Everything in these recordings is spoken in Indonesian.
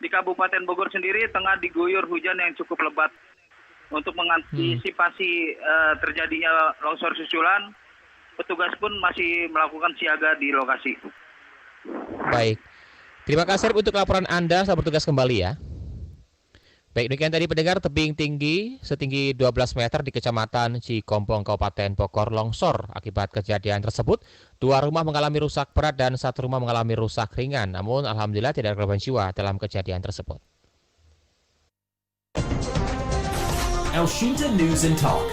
di Kabupaten Bogor sendiri tengah diguyur hujan yang cukup lebat. Untuk mengantisipasi terjadinya longsor susulan, petugas pun masih melakukan siaga di lokasi. Baik. Terima kasih untuk laporan Anda. Selamat bertugas kembali ya. Baik, demikian tadi pendengar, tebing tinggi setinggi 12 meter di Kecamatan Cikompong, Kabupaten Bogor longsor. Akibat kejadian tersebut, 2 rumah mengalami rusak berat dan 1 rumah mengalami rusak ringan. Namun alhamdulillah tidak ada korban jiwa dalam kejadian tersebut. Elshinta News and Talk.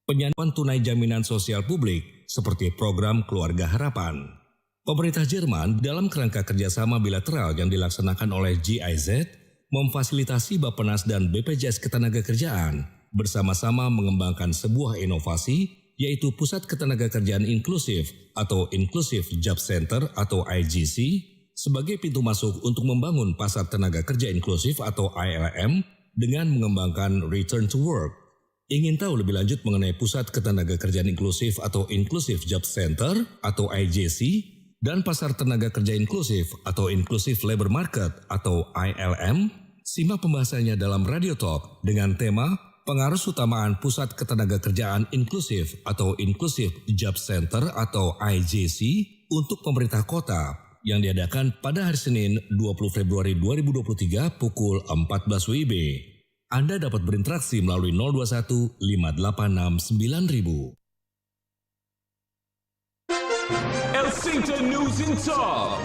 Penyaluran tunai jaminan sosial publik seperti program Keluarga Harapan. Pemerintah Jerman dalam kerangka kerjasama bilateral yang dilaksanakan oleh GIZ memfasilitasi Bappenas dan BPJS Ketenagakerjaan bersama-sama mengembangkan sebuah inovasi yaitu Pusat Ketenagakerjaan Inklusif atau Inclusive Job Center atau IGC sebagai pintu masuk untuk membangun pasar tenaga kerja inklusif atau ILM dengan mengembangkan Return to Work. Ingin tahu lebih lanjut mengenai Pusat Ketenagakerjaan Inklusif atau Inclusive Job Center atau IJC dan Pasar Tenaga Kerja Inklusif atau Inclusive Labor Market atau ILM? Simak pembahasannya dalam Radio Talk dengan tema Pengaruh Utamaan Pusat Ketenagakerjaan Inklusif atau Inclusive Job Center atau IJC untuk pemerintah kota yang diadakan pada hari Senin 20 Februari 2023 pukul 14 WIB. Anda dapat berinteraksi melalui 021 586 9000. Elshinta News and Talk.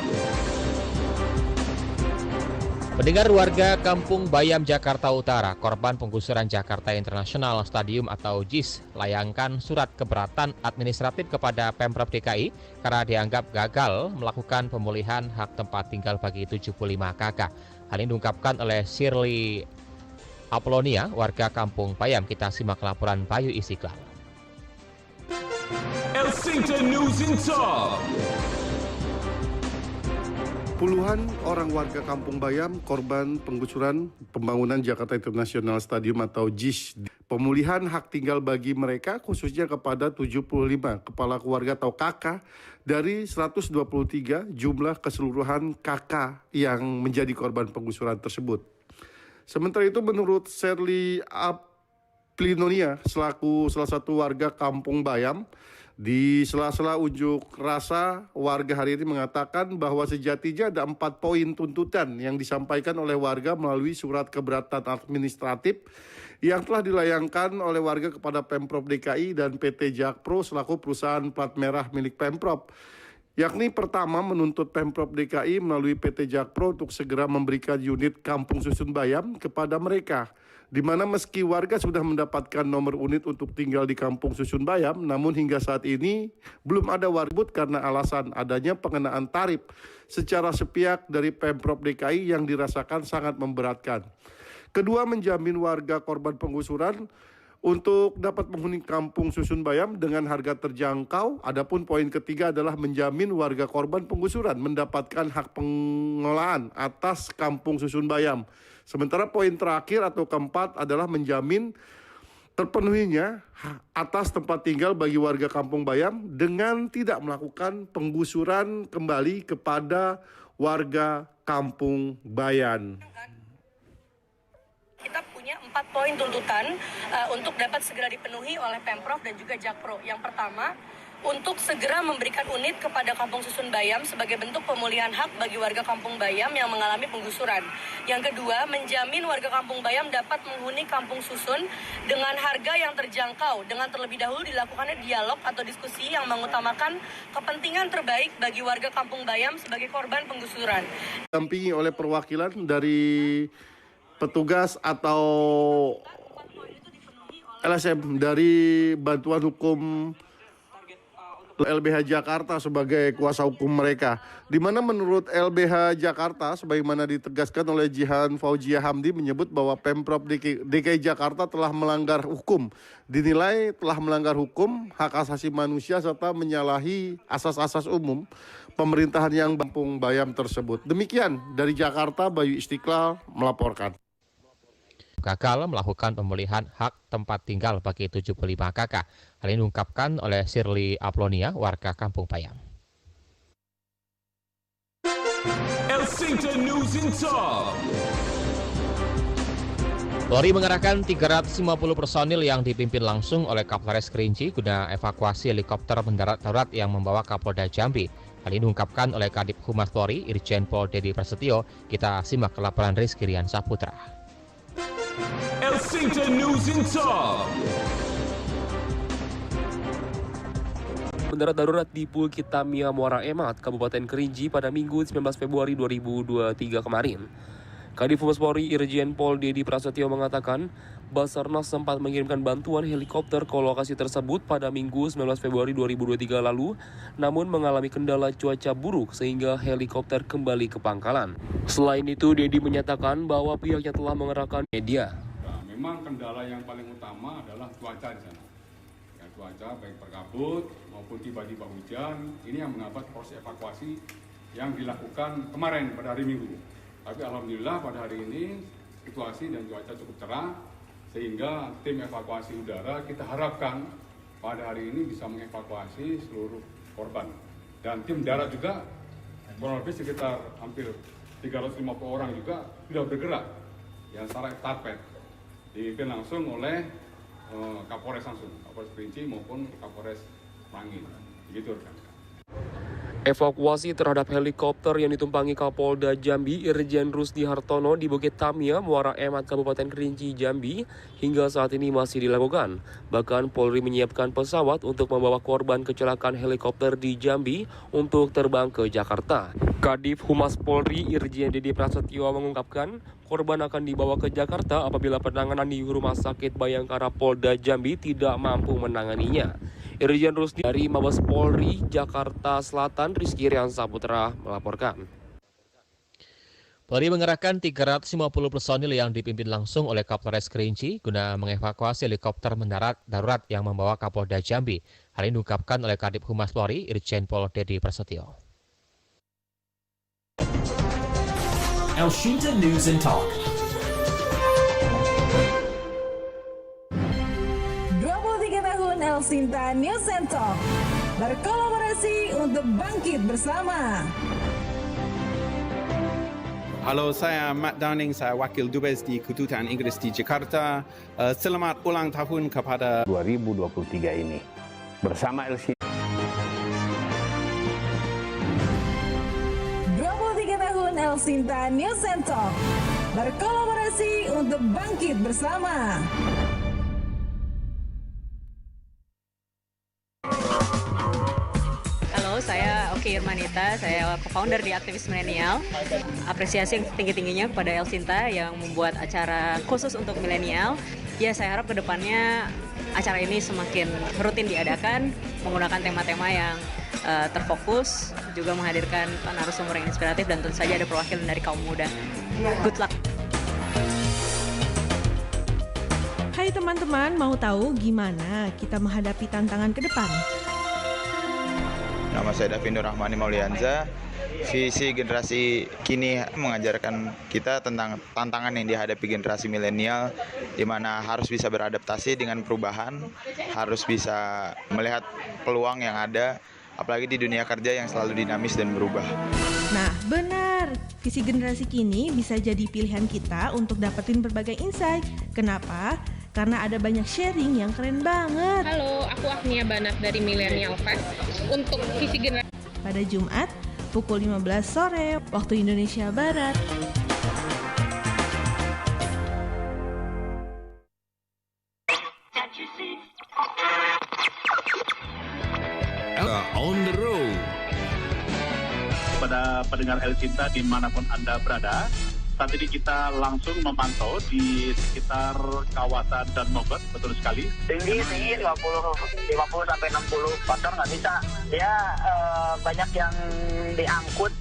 Pendengar, warga Kampung Bayam, Jakarta Utara, korban penggusuran Jakarta International Stadium atau JIS, layangkan surat keberatan administratif kepada Pemprov DKI karena dianggap gagal melakukan pemulihan hak tempat tinggal bagi 75 KK. Hal ini diungkapkan oleh Shirley Apolonia, warga Kampung Bayam. Kita simak laporan Bayu Istiqlal. Elshinta News and Talk. Puluhan orang warga Kampung Bayam korban penggusuran pembangunan Jakarta International Stadium atau JIS. Pemulihan hak tinggal bagi mereka khususnya kepada 75 kepala keluarga atau KK dari 123 jumlah keseluruhan KK yang menjadi korban penggusuran tersebut. Sementara itu menurut Shirley Apolonia selaku salah satu warga Kampung Bayam, di sela-sela unjuk rasa, warga hari ini mengatakan bahwa sejatinya ada 4 poin tuntutan yang disampaikan oleh warga melalui surat keberatan administratif yang telah dilayangkan oleh warga kepada Pemprov DKI dan PT Jakpro selaku perusahaan plat merah milik Pemprov. Yakni pertama menuntut Pemprov DKI melalui PT Jakpro untuk segera memberikan unit Kampung Susun Bayam kepada mereka, di mana meski warga sudah mendapatkan nomor unit untuk tinggal di Kampung Susun Bayam, namun hingga saat ini belum ada warga karena alasan adanya pengenaan tarif secara sepihak dari Pemprov DKI yang dirasakan sangat memberatkan. Kedua, menjamin warga korban penggusuran untuk dapat menghuni Kampung Susun Bayam dengan harga terjangkau. Adapun poin ketiga adalah menjamin warga korban penggusuran mendapatkan hak pengelolaan atas Kampung Susun Bayam. Sementara poin terakhir atau keempat adalah menjamin terpenuhinya atas tempat tinggal bagi warga Kampung Bayam dengan tidak melakukan penggusuran kembali kepada warga Kampung Bayam. Kita punya 4 poin tuntutan untuk dapat segera dipenuhi oleh Pemprov dan juga Jakpro. Yang pertama, untuk segera memberikan unit kepada Kampung Susun Bayam sebagai bentuk pemulihan hak bagi warga Kampung Bayam yang mengalami penggusuran. Yang kedua, menjamin warga Kampung Bayam dapat menghuni Kampung Susun dengan harga yang terjangkau, dengan terlebih dahulu dilakukannya dialog atau diskusi yang mengutamakan kepentingan terbaik bagi warga Kampung Bayam sebagai korban penggusuran. Didampingi oleh perwakilan dari petugas atau LSM dari Bantuan Hukum LBH Jakarta sebagai kuasa hukum mereka, di mana menurut LBH Jakarta sebagaimana ditegaskan oleh Jihan Fauzia Hamdi menyebut bahwa Pemprov DKI Jakarta telah melanggar hukum, dinilai telah melanggar hukum, hak asasi manusia serta menyalahi asas-asas umum pemerintahan yang Kampung Bayam tersebut. Demikian dari Jakarta, Bayu Istiqlal melaporkan. Gagal melakukan pemulihan hak tempat tinggal bagi 75 KK. Hal ini diungkapkan oleh Shirley Apolonia, warga Kampung Bayam. Sinta News in Top. Polri mengerahkan 350 personil yang dipimpin langsung oleh Kapolres Kerinci guna evakuasi helikopter mendarat darurat yang membawa Kapolda Jambi. Hal ini diungkapkan oleh Kadif Humas Polri, Irjen Pol Dedi Prasetyo. Kita simak laporan Rizky Rian Saputra. El Sinta News in Top. Mendarat darurat di Pulkit Tamia Muara Emat, Kabupaten Kerinci pada Minggu 19 Februari 2023 kemarin. Kadif Humas Polri Irjen Pol Dedi Prasetyo mengatakan, Basarnas sempat mengirimkan bantuan helikopter ke lokasi tersebut pada Minggu 19 Februari 2023 lalu, namun mengalami kendala cuaca buruk sehingga helikopter kembali ke pangkalan. Selain itu, Dedi menyatakan bahwa pihaknya telah mengerahkan media. Nah, memang kendala yang paling utama adalah cuaca di sana. Ya, cuaca baik berkabut maupun tiba-tiba hujan, ini yang menghambat proses evakuasi yang dilakukan kemarin pada hari Minggu. Tapi alhamdulillah pada hari ini situasi dan cuaca cukup cerah sehingga tim evakuasi udara kita harapkan pada hari ini bisa mengevakuasi seluruh korban. Dan tim darat juga kurang lebih sekitar hampir 350 orang juga sudah bergerak yang secara estafet dipimpin langsung oleh Kapolres langsung, Kapolres Kerinci maupun Kapolres Merangin. Begitu kan. Evakuasi terhadap helikopter yang ditumpangi Kapolda Jambi Irjen Rusdi Hartono di Bukit Tamia, Muara Emat, Kabupaten Kerinci, Jambi hingga saat ini masih dilakukan. Bahkan Polri menyiapkan pesawat untuk membawa korban kecelakaan helikopter di Jambi untuk terbang ke Jakarta. Kadif Humas Polri Irjen Dedi Prasetyo mengungkapkan korban akan dibawa ke Jakarta apabila penanganan di Rumah Sakit Bayangkara Polda Jambi tidak mampu menanganinya. Irjen Rusdi dari Mabes Polri Jakarta Selatan, Rizky Rian Saputra melaporkan. Polri mengerahkan 350 personil yang dipimpin langsung oleh Kapolres Kerinci guna mengevakuasi helikopter mendarat darurat yang membawa Kapolda Jambi. Hal ini diungkapkan oleh Kadif Humas Polri Irjen Pol Dedi Prasetyo. El Sinta News and Talk. 23 tahun El Sinta News and Talk berkolaborasi untuk bangkit bersama. Halo, saya Matt Downing, saya wakil dubes di Kedutaan Inggris di Jakarta. Selamat ulang tahun kepada 2023 ini bersama El Sinta. 23 tahun El Sinta News and Talk berkolaborasi untuk bangkit bersama. Saya Oki Irmanita, saya co-founder di Aktivis Milenial. Apresiasi yang tinggi-tingginya kepada El Sinta yang membuat acara khusus untuk milenial. Ya, saya harap kedepannya acara ini semakin rutin diadakan, menggunakan tema-tema yang terfokus, juga menghadirkan narasumber yang inspiratif dan tentu saja ada perwakilan dari kaum muda. Good luck. Hai teman-teman, mau tahu gimana kita menghadapi tantangan ke depan? Nama saya Davinur Rahmani Maulianza. Visi generasi kini mengajarkan kita tentang tantangan yang dihadapi generasi milenial, di mana harus bisa beradaptasi dengan perubahan, harus bisa melihat peluang yang ada, apalagi di dunia kerja yang selalu dinamis dan berubah. Nah, benar. Visi generasi kini bisa jadi pilihan kita untuk dapetin berbagai insight. Kenapa? Karena ada banyak sharing yang keren banget. Halo, aku Agnia Banat dari Millennial Fest untuk visi generasi. Pada Jumat, pukul 15 sore, waktu Indonesia Barat. On the road. Kepada pendengar El Sinta dimanapun Anda berada, saat ini kita langsung memantau di sekitar kawasan Dan Mogot, betul sekali. Tinggi 50 sampai 60 motor nggak bisa. Dia banyak yang diangkut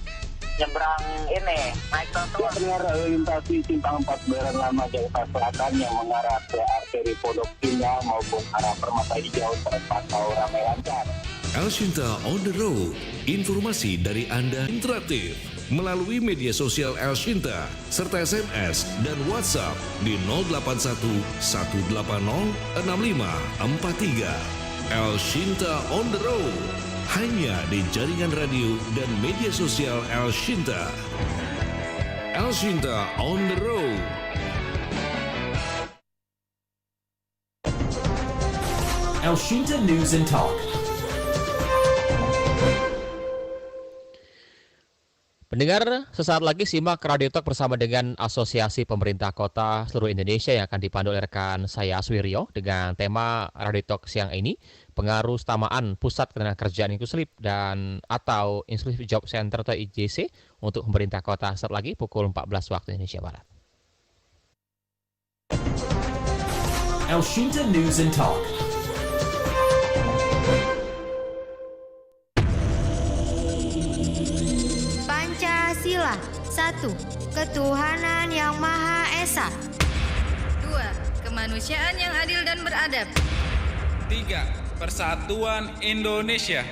nyebrang ini naik trotoar. Dengar lintasi simpang 4 Baran Lama Jakarta Selatan yang mengarah ke arteri Pondok Indah maupun arah Permata Hijau terpantau ramai lancar. El Sinta on the road. Informasi dari Anda interaktif melalui media sosial El Sinta serta SMS dan WhatsApp di 081 180 6543. El Sinta on the road hanya di jaringan radio dan media sosial El Sinta. Elshinta on the road. Elshinta News and Talk. Pendengar, sesaat lagi simak Radio Talk bersama dengan Asosiasi Pemerintah Kota seluruh Indonesia yang akan dipandu oleh rekan saya Aswiryo dengan tema Radio Talk siang ini, pengaruh utamaan Pusat Ketenagakerjaan Inklusif dan atau Inclusive Job Center atau IJC untuk pemerintah kota. Sesaat lagi pukul 14 waktu Indonesia Barat. Elshinta News and Talk. Pancasila. 1. Ketuhanan yang Maha Esa. 2. Kemanusiaan yang adil dan beradab. 3. Persatuan Indonesia.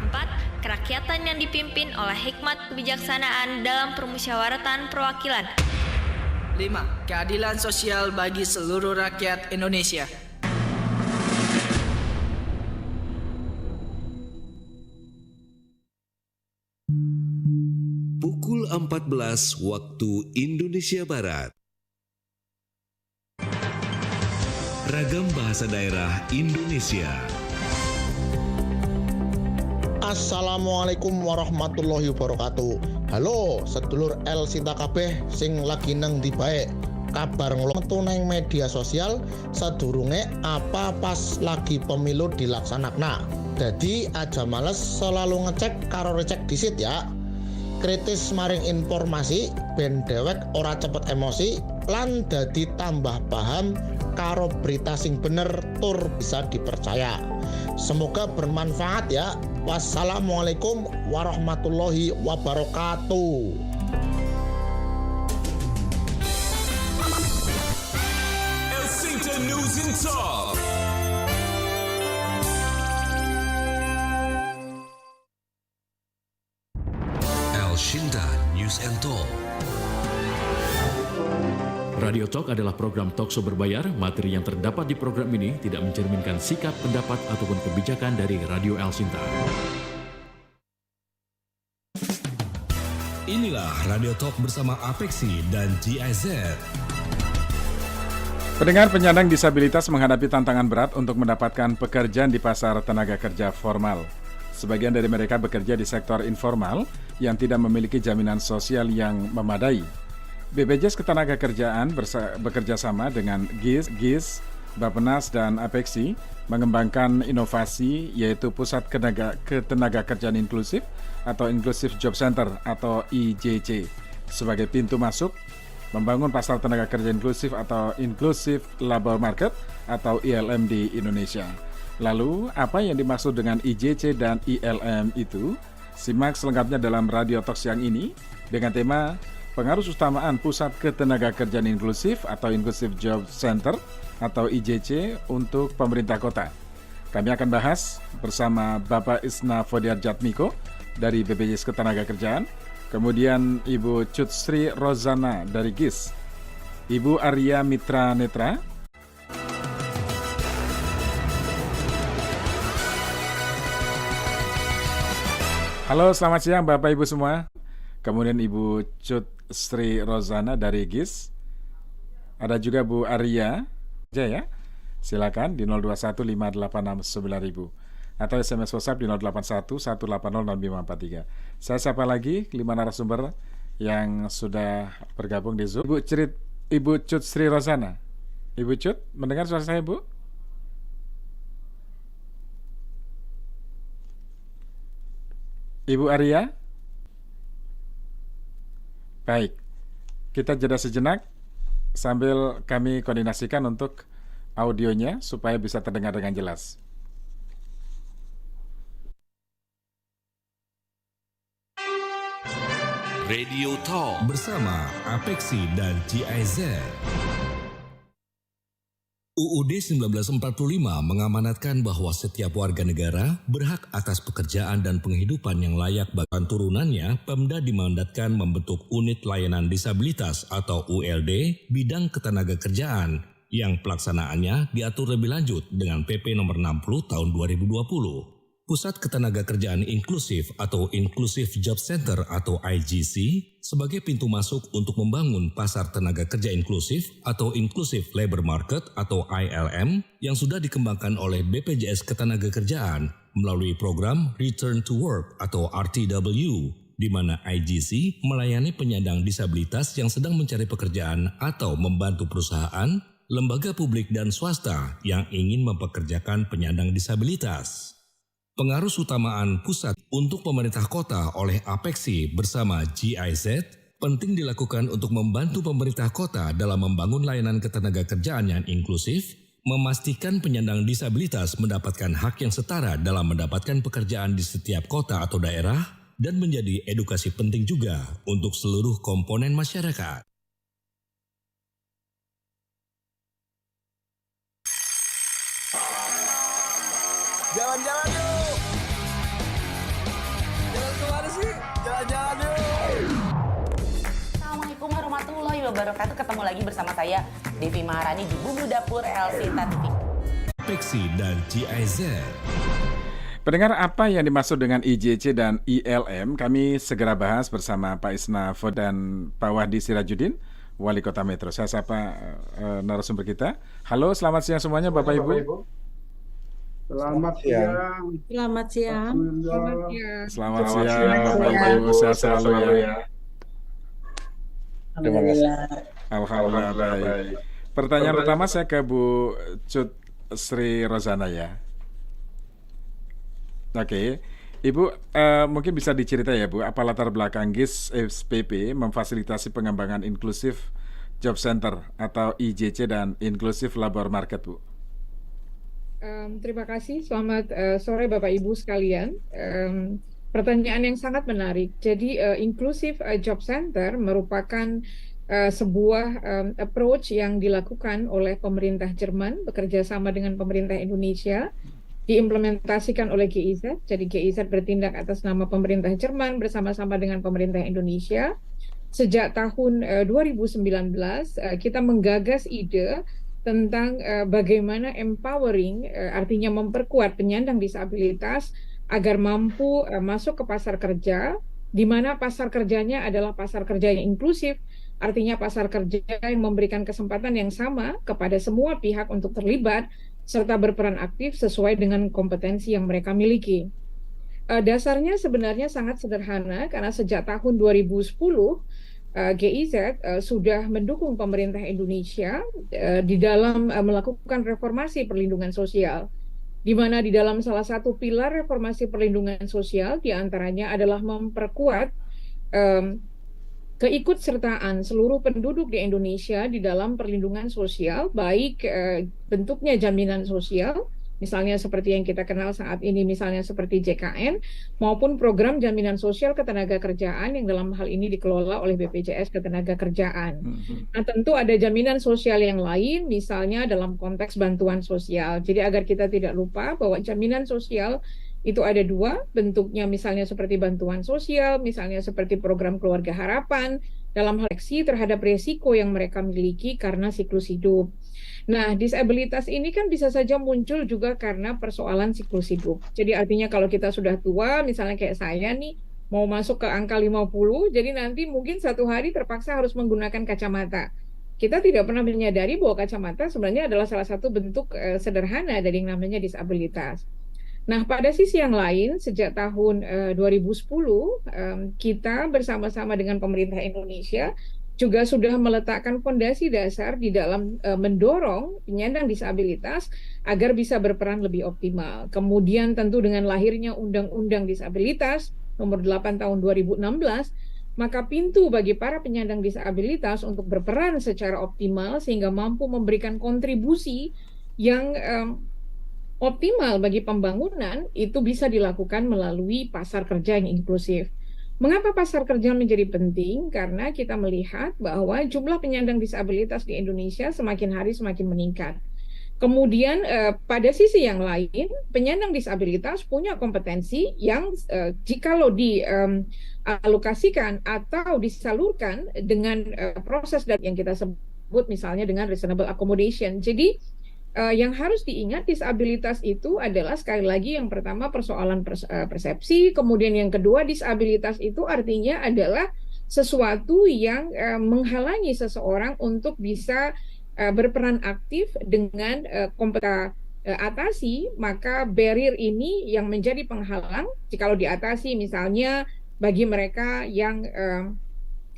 4. Kerakyatan yang dipimpin oleh hikmat kebijaksanaan dalam permusyawaratan perwakilan. 5. Keadilan sosial bagi seluruh rakyat Indonesia. Pukul 14 waktu Indonesia Barat. Ragam bahasa daerah Indonesia. Assalamualaikum warahmatullahi wabarakatuh. Halo, sedulur Elshinta kabeh sing lagi nang ndi bae. Kabar metu nang media sosial sadurunge apa pas lagi pemilu dilaksanakna. Dadi aja males selalu ngecek karo recek disit ya. Kritis maring informasi ben dewek ora cepet emosi lan dadi tambah paham karo berita sing bener tur bisa dipercaya. Semoga bermanfaat ya. Wassalamualaikum warahmatullahi wabarakatuh. Elshinta News and Talk. Elshinta News and Talk. Radio Talk adalah program talkshow berbayar. Materi yang terdapat di program ini tidak mencerminkan sikap, pendapat, ataupun kebijakan dari Radio Elshinta. Inilah Radio Talk bersama Apexi dan GIZ. Pendengar penyandang disabilitas menghadapi tantangan berat untuk mendapatkan pekerjaan di pasar tenaga kerja formal. Sebagian dari mereka bekerja di sektor informal yang tidak memiliki jaminan sosial yang memadai. BPJS Ketenagakerjaan bekerja sama dengan GIS, Bappenas, dan Apexi mengembangkan inovasi yaitu Pusat Ketenagakerjaan Inklusif atau Inclusive Job Center atau IJC sebagai pintu masuk membangun pasar tenaga kerja inklusif atau Inclusive Labor Market atau ILM di Indonesia. Lalu, apa yang dimaksud dengan IJC dan ILM itu? Simak selengkapnya dalam Radio Talk siang ini dengan tema pengaruh utamaan Pusat Ketenagakerjaan Inklusif atau Inclusive Job Center atau IJC untuk pemerintah kota. Kami akan bahas bersama Bapak Isna Fodiarjatmiko dari BPJS Ketenagakerjaan, kemudian Ibu Cut Sri Rozana dari GIS, Ibu Arya Mitra Netra, halo, selamat siang Bapak Ibu semua. Kemudian Ibu Cut Sri Rozana dari GIS. Ada juga Bu Arya. Ya. Silakan di 0215869000 atau SMS WhatsApp di 0811806543. Saya sapa lagi 5 narasumber yang sudah bergabung di Zoom. Ibu Cut Sri Rozana. Ibu Cut, mendengar suara saya, Bu? Ibu Arya? Baik, kita jeda sejenak sambil kami koordinasikan untuk audionya supaya bisa terdengar dengan jelas. Radio Talk bersama Apexi dan GIZ. UUD 1945 mengamanatkan bahwa setiap warga negara berhak atas pekerjaan dan penghidupan yang layak bagi turunannya. Pemda dimandatkan membentuk unit layanan disabilitas atau ULD bidang ketenagakerjaan yang pelaksanaannya diatur lebih lanjut dengan PP nomor 60 tahun 2020. Pusat Ketenagakerjaan Inklusif atau Inclusive Job Center atau IGC sebagai pintu masuk untuk membangun pasar tenaga kerja inklusif atau Inclusive Labor Market atau ILM yang sudah dikembangkan oleh BPJS Ketenagakerjaan melalui program Return to Work atau RTW, di mana IGC melayani penyandang disabilitas yang sedang mencari pekerjaan atau membantu perusahaan, lembaga publik dan swasta yang ingin mempekerjakan penyandang disabilitas. Pengarus utamaan pusat untuk pemerintah kota oleh Apexi bersama GIZ penting dilakukan untuk membantu pemerintah kota dalam membangun layanan ketenagakerjaan yang inklusif, memastikan penyandang disabilitas mendapatkan hak yang setara dalam mendapatkan pekerjaan di setiap kota atau daerah, dan menjadi edukasi penting juga untuk seluruh komponen masyarakat. Jalan-jalan yuk! Jalan kemana sih? Jalan-jalan yuk! Assalamualaikum warahmatullahi wabarakatuh. Ketemu lagi bersama saya, Devi Maharani di Bumbu Dapur Elsinta TV. Peksi dan GIZ. Pendengar, apa yang dimaksud dengan IJC dan ILM? Kami segera bahas bersama Pak Isna Fod dan Pak Wahdi Sirajudin, Wali Kota Metro. Saya sapa narasumber kita. Halo, selamat siang semuanya Bapak Ibu. Selamat siang. Selamat siang. Selamat siang Bapak Ibu, sehat selalu ya. Terima kasih. Alhamdulillah baik. Pertanyaan pertama saya ke Bu Cut Sri Rozana ya. Oke, Ibu mungkin bisa diceritai ya Bu, apa latar belakang GIS SPP memfasilitasi pengembangan inklusif Job Center atau IJC dan Inclusive Labor Market, Bu? Terima kasih, selamat sore Bapak Ibu sekalian. Pertanyaan yang sangat menarik. Jadi Inclusive Job Center merupakan sebuah approach yang dilakukan oleh pemerintah Jerman bekerja sama dengan pemerintah Indonesia, diimplementasikan oleh GIZ. Jadi GIZ bertindak atas nama pemerintah Jerman bersama-sama dengan pemerintah Indonesia. Sejak tahun 2019 kita menggagas ide tentang bagaimana empowering, artinya memperkuat penyandang disabilitas agar mampu masuk ke pasar kerja, di mana pasar kerjanya adalah pasar kerja yang inklusif, artinya pasar kerja yang memberikan kesempatan yang sama kepada semua pihak untuk terlibat serta berperan aktif sesuai dengan kompetensi yang mereka miliki. Dasarnya sebenarnya sangat sederhana, karena sejak tahun 2010 GIZ sudah mendukung pemerintah Indonesia di dalam melakukan reformasi perlindungan sosial, di mana di dalam salah satu pilar reformasi perlindungan sosial diantaranya adalah memperkuat keikutsertaan seluruh penduduk di Indonesia di dalam perlindungan sosial, baik bentuknya jaminan sosial, misalnya seperti yang kita kenal saat ini, misalnya seperti JKN, maupun program jaminan sosial ketenagakerjaan yang dalam hal ini dikelola oleh BPJS Ketenagakerjaan. Nah, tentu ada jaminan sosial yang lain, misalnya dalam konteks bantuan sosial. Jadi agar kita tidak lupa bahwa jaminan sosial itu ada dua bentuknya, misalnya seperti bantuan sosial, misalnya seperti program Keluarga Harapan, dalam hal seleksi terhadap resiko yang mereka miliki karena siklus hidup. Nah, disabilitas ini kan bisa saja muncul juga karena persoalan siklus hidup. Jadi artinya kalau kita sudah tua, misalnya kayak saya nih, mau masuk ke angka 50, jadi nanti mungkin satu hari terpaksa harus menggunakan kacamata. Kita tidak pernah menyadari bahwa kacamata sebenarnya adalah salah satu bentuk sederhana dari yang namanya disabilitas. Nah, pada sisi yang lain, sejak tahun 2010, kita bersama-sama dengan pemerintah Indonesia juga sudah meletakkan fondasi dasar di dalam mendorong penyandang disabilitas agar bisa berperan lebih optimal. Kemudian tentu dengan lahirnya Undang-Undang Disabilitas nomor 8 tahun 2016, maka pintu bagi para penyandang disabilitas untuk berperan secara optimal sehingga mampu memberikan kontribusi yang optimal bagi pembangunan itu bisa dilakukan melalui pasar kerja yang inklusif. Mengapa pasar kerja menjadi penting? Karena kita melihat bahwa jumlah penyandang disabilitas di Indonesia semakin hari semakin meningkat. Kemudian pada sisi yang lain, penyandang disabilitas punya kompetensi yang jikalau dialokasikan atau disalurkan dengan proses yang kita sebut misalnya dengan reasonable accommodation. Jadi yang harus diingat disabilitas itu adalah sekali lagi yang pertama persoalan persepsi, kemudian yang kedua disabilitas itu artinya adalah sesuatu yang menghalangi seseorang untuk bisa berperan aktif dengan kompeten atasi, maka barrier ini yang menjadi penghalang jikalau diatasi misalnya bagi mereka yang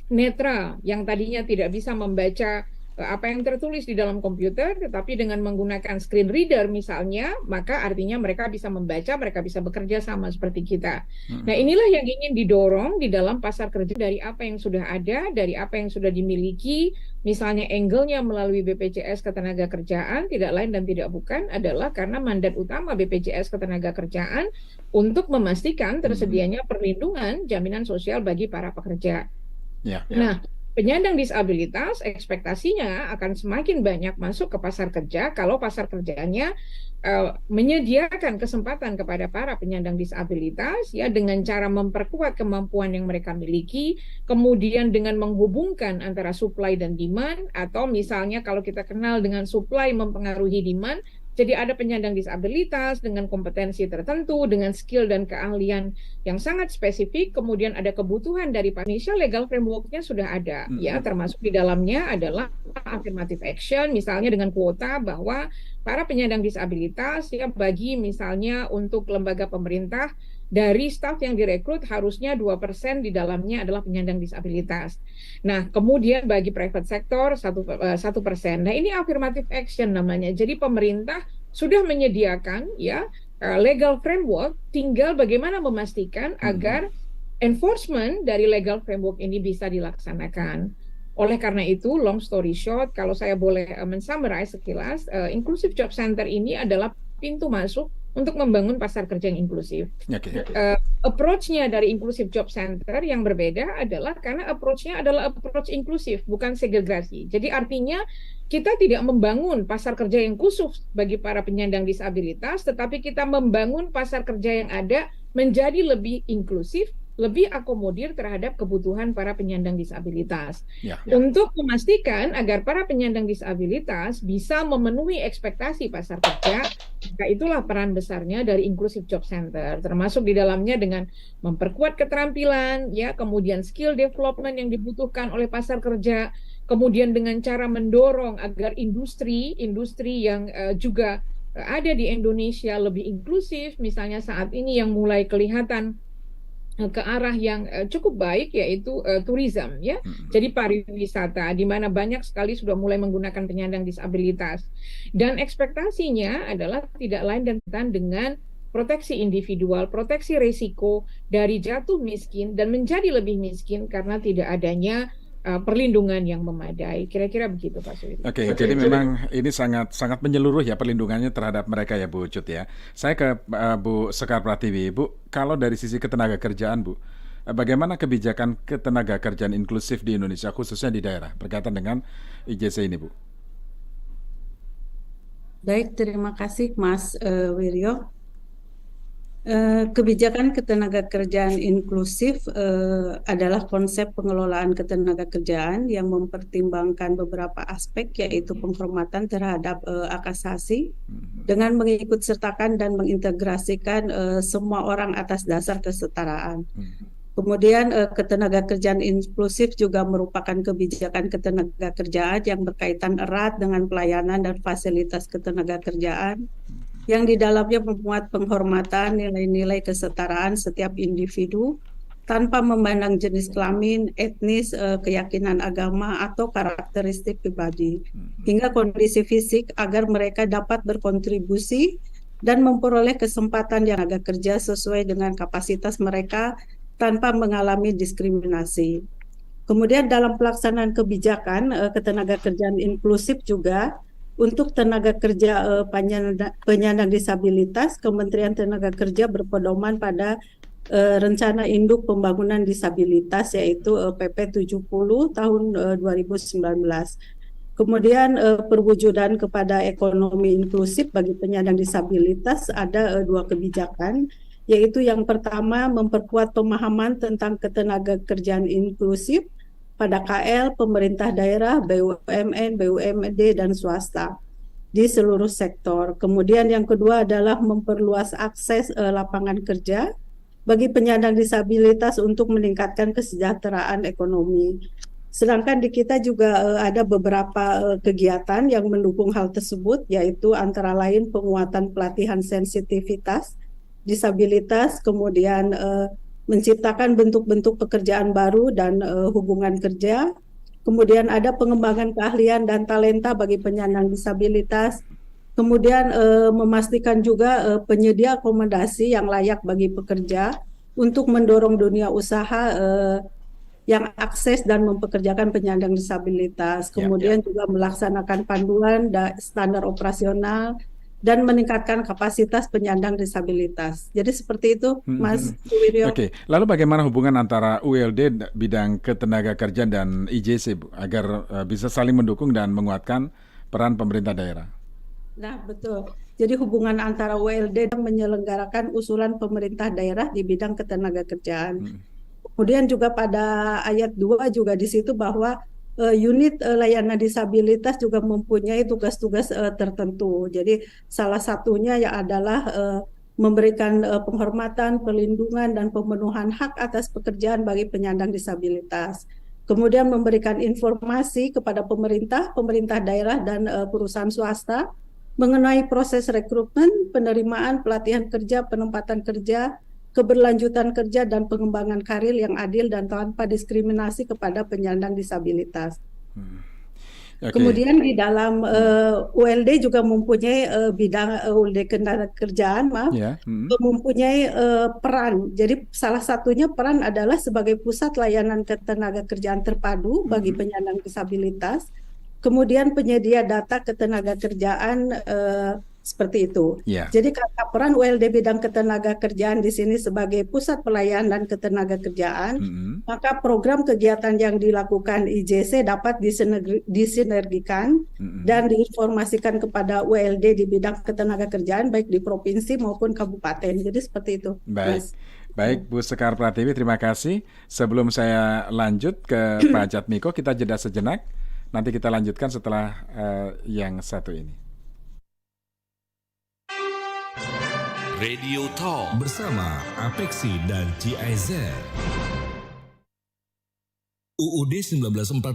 netra, yang tadinya tidak bisa membaca apa yang tertulis di dalam komputer, tetapi dengan menggunakan screen reader misalnya, maka artinya mereka bisa membaca, mereka bisa bekerja sama seperti kita. Nah, inilah yang ingin didorong di dalam pasar kerja dari apa yang sudah ada, dari apa yang sudah dimiliki, misalnya angle-nya melalui BPJS Ketenagakerjaan, tidak lain dan tidak bukan adalah karena mandat utama BPJS Ketenagakerjaan untuk memastikan tersedianya perlindungan jaminan sosial bagi para pekerja. Nah, penyandang disabilitas ekspektasinya akan semakin banyak masuk ke pasar kerja kalau pasar kerjanya menyediakan kesempatan kepada para penyandang disabilitas ya dengan cara memperkuat kemampuan yang mereka miliki, kemudian dengan menghubungkan antara supply dan demand, atau misalnya kalau kita kenal dengan supply mempengaruhi demand, jadi ada penyandang disabilitas dengan kompetensi tertentu, dengan skill dan keahlian yang sangat spesifik, kemudian ada kebutuhan dari Indonesia, legal framework-nya sudah ada, ya, termasuk di dalamnya adalah affirmative action, misalnya dengan kuota bahwa para penyandang disabilitas, ya, bagi misalnya untuk lembaga pemerintah, dari staf yang direkrut harusnya 2% di dalamnya adalah penyandang disabilitas. Nah, kemudian bagi private sector 1%. Nah, ini affirmative action namanya. Jadi pemerintah sudah menyediakan ya legal framework, tinggal bagaimana memastikan agar enforcement dari legal framework ini bisa dilaksanakan. Oleh karena itu, long story short, kalau saya boleh mensummarize sekilas, Inclusive Job Center ini adalah pintu masuk untuk membangun pasar kerja yang inklusif. Approach-nya dari Inclusive Job Center yang berbeda adalah karena approach-nya adalah approach inklusif, bukan segregasi. Jadi artinya kita tidak membangun pasar kerja yang khusus bagi para penyandang disabilitas, tetapi kita membangun pasar kerja yang ada menjadi lebih inklusif, lebih akomodir terhadap kebutuhan para penyandang disabilitas. Untuk memastikan agar para penyandang disabilitas bisa memenuhi ekspektasi pasar kerja, maka itulah peran besarnya dari Inclusive Job Center, termasuk di dalamnya dengan memperkuat keterampilan, ya, kemudian skill development yang dibutuhkan oleh pasar kerja, kemudian dengan cara mendorong agar industri yang juga ada di Indonesia lebih inklusif, misalnya saat ini yang mulai kelihatan ke arah yang cukup baik, yaitu tourism, ya. Jadi pariwisata di mana banyak sekali sudah mulai menggunakan penyandang disabilitas, dan ekspektasinya adalah tidak lain dan dengan proteksi individual, proteksi risiko dari jatuh miskin dan menjadi lebih miskin karena tidak adanya perlindungan yang memadai. Kira-kira begitu, Pak Suwidi. Oke, jadi memang ini sangat menyeluruh ya perlindungannya terhadap mereka ya, Bu Cut ya. Saya ke Bu Sekar Pratiwi. Bu, kalau dari sisi ketenagakerjaan, Bu, bagaimana kebijakan ketenagakerjaan inklusif di Indonesia khususnya di daerah berkaitan dengan IJC ini, Bu? Baik, terima kasih Mas Wiryo. Kebijakan ketenagakerjaan inklusif adalah konsep pengelolaan ketenagakerjaan yang mempertimbangkan beberapa aspek, yaitu penghormatan terhadap hak asasi dengan mengikutsertakan dan mengintegrasikan semua orang atas dasar kesetaraan. Kemudian ketenagakerjaan inklusif juga merupakan kebijakan ketenagakerjaan yang berkaitan erat dengan pelayanan dan fasilitas ketenagakerjaan yang di dalamnya memuat penghormatan nilai-nilai kesetaraan setiap individu tanpa memandang jenis kelamin, etnis, keyakinan agama, atau karakteristik pribadi, hingga kondisi fisik agar mereka dapat berkontribusi dan memperoleh kesempatan yang agak kerja sesuai dengan kapasitas mereka tanpa mengalami diskriminasi. Kemudian dalam pelaksanaan kebijakan ketenagakerjaan inklusif juga, untuk tenaga kerja penyandang disabilitas, Kementerian Tenaga Kerja berpedoman pada Rencana Induk Pembangunan Disabilitas, yaitu PP 70 tahun 2019. Kemudian perwujudan kepada ekonomi inklusif bagi penyandang disabilitas ada dua kebijakan, yaitu yang pertama memperkuat pemahaman tentang ketenagakerjaan inklusif pada KL, pemerintah daerah, BUMN, BUMD, dan swasta. di seluruh sektor. Kemudian yang kedua adalah memperluas akses lapangan kerja bagi penyandang disabilitas untuk meningkatkan kesejahteraan ekonomi. Sedangkan di kita juga ada beberapa kegiatan yang mendukung hal tersebut, yaitu antara lain penguatan pelatihan sensitivitas disabilitas, kemudian menciptakan bentuk-bentuk pekerjaan baru dan hubungan kerja. Kemudian ada pengembangan keahlian dan talenta bagi penyandang disabilitas. Kemudian memastikan juga penyedia akomodasi yang layak bagi pekerja untuk mendorong dunia usaha yang akses dan mempekerjakan penyandang disabilitas. Kemudian juga melaksanakan panduan standar operasional dan meningkatkan kapasitas penyandang disabilitas. Jadi seperti itu, Mas Suwiryo. Oke, lalu bagaimana hubungan antara ULD bidang ketenaga kerjaan dan IJC Bu, agar bisa saling mendukung dan menguatkan peran pemerintah daerah? Nah, betul. Jadi hubungan antara ULD dan menyelenggarakan usulan pemerintah daerah di bidang ketenaga kerjaan. Kemudian juga pada ayat 2 juga di situ bahwa unit layanan disabilitas juga mempunyai tugas-tugas tertentu. Jadi salah satunya ya adalah memberikan penghormatan, perlindungan, dan pemenuhan hak atas pekerjaan bagi penyandang disabilitas. Kemudian memberikan informasi kepada pemerintah daerah, dan perusahaan swasta mengenai proses rekrutmen, penerimaan, pelatihan kerja, penempatan kerja, keberlanjutan kerja, dan pengembangan karir yang adil dan tanpa diskriminasi kepada penyandang disabilitas. Kemudian di dalam ULD juga mempunyai bidang ULD ketenaga kerjaan, mempunyai peran. Jadi salah satunya peran adalah sebagai pusat layanan ketenaga kerjaan terpadu bagi penyandang disabilitas. Kemudian penyedia data ketenaga kerjaan seperti itu. Jadi kata peran ULD bidang ketenaga kerjaan di sini sebagai pusat pelayanan ketenaga kerjaan, maka program kegiatan yang dilakukan IJC dapat disinergikan dan diinformasikan kepada ULD di bidang ketenaga kerjaan baik di provinsi maupun kabupaten. Jadi seperti itu. Baik, Bu Sekar Pratiwi, terima kasih. Sebelum saya lanjut ke Pak Jatmiko, kita jeda sejenak. Nanti kita lanjutkan setelah yang satu ini. Radio Talk bersama Apexi dan GIZ. UUD 1945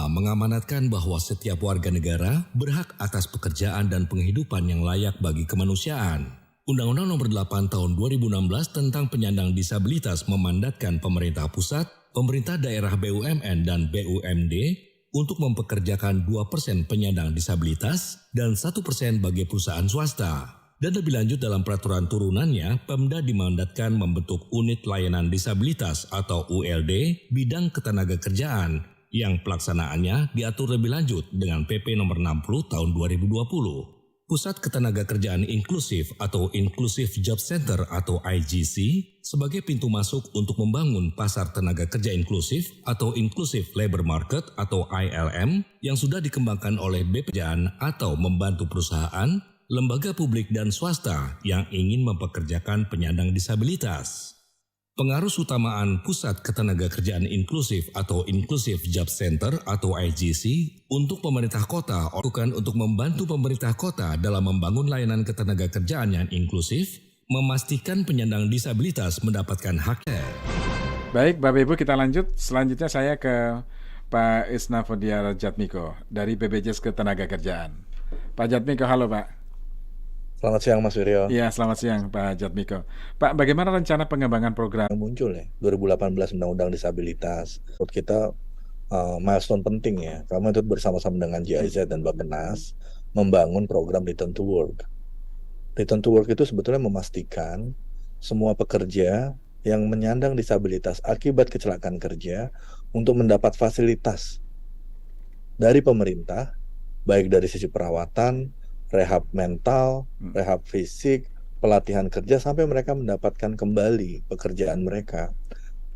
mengamanatkan bahwa setiap warga negara berhak atas pekerjaan dan penghidupan yang layak bagi kemanusiaan. Undang-Undang Nomor 8 Tahun 2016 tentang penyandang disabilitas memandatkan pemerintah pusat, pemerintah daerah BUMN dan BUMD untuk mempekerjakan 2% penyandang disabilitas dan 1% bagi perusahaan swasta. Dan lebih lanjut dalam peraturan turunannya, Pemda dimandatkan membentuk unit layanan disabilitas atau ULD bidang ketenaga kerjaan yang pelaksanaannya diatur lebih lanjut dengan PP nomor 60 tahun 2020. Pusat Ketenaga Kerjaan Inklusif atau Inclusive Job Center atau IGC sebagai pintu masuk untuk membangun pasar tenaga kerja inklusif atau Inclusive Labor Market atau ILM yang sudah dikembangkan oleh BPJAN atau membantu perusahaan, lembaga publik dan swasta yang ingin mempekerjakan penyandang disabilitas. Pengarus utamaan Pusat Ketenaga Kerjaan Inklusif atau Inclusive Job Center atau IGC untuk pemerintah kota bukan untuk membantu pemerintah kota dalam membangun layanan ketenaga kerjaan yang inklusif, memastikan penyandang disabilitas mendapatkan haknya. Baik, Bapak Ibu, kita lanjut. Selanjutnya saya ke Pak Isnafodia Jatmiko dari BPJS Ketenagakerjaan. Pak Jatmiko, halo Pak. Selamat siang Mas Wiryo. Iya, selamat siang Pak Jatmiko. Pak, bagaimana rencana pengembangan program yang muncul ya 2018 Undang-Undang Disabilitas? Menurut kita milestone penting ya. Kami itu bersama-sama dengan GIZ dan Bappenas membangun program Return to Work. Return to Work itu sebetulnya memastikan semua pekerja yang menyandang disabilitas akibat kecelakaan kerja untuk mendapat fasilitas dari pemerintah, baik dari sisi perawatan, rehab mental, rehab fisik, pelatihan kerja sampai mereka mendapatkan kembali pekerjaan mereka.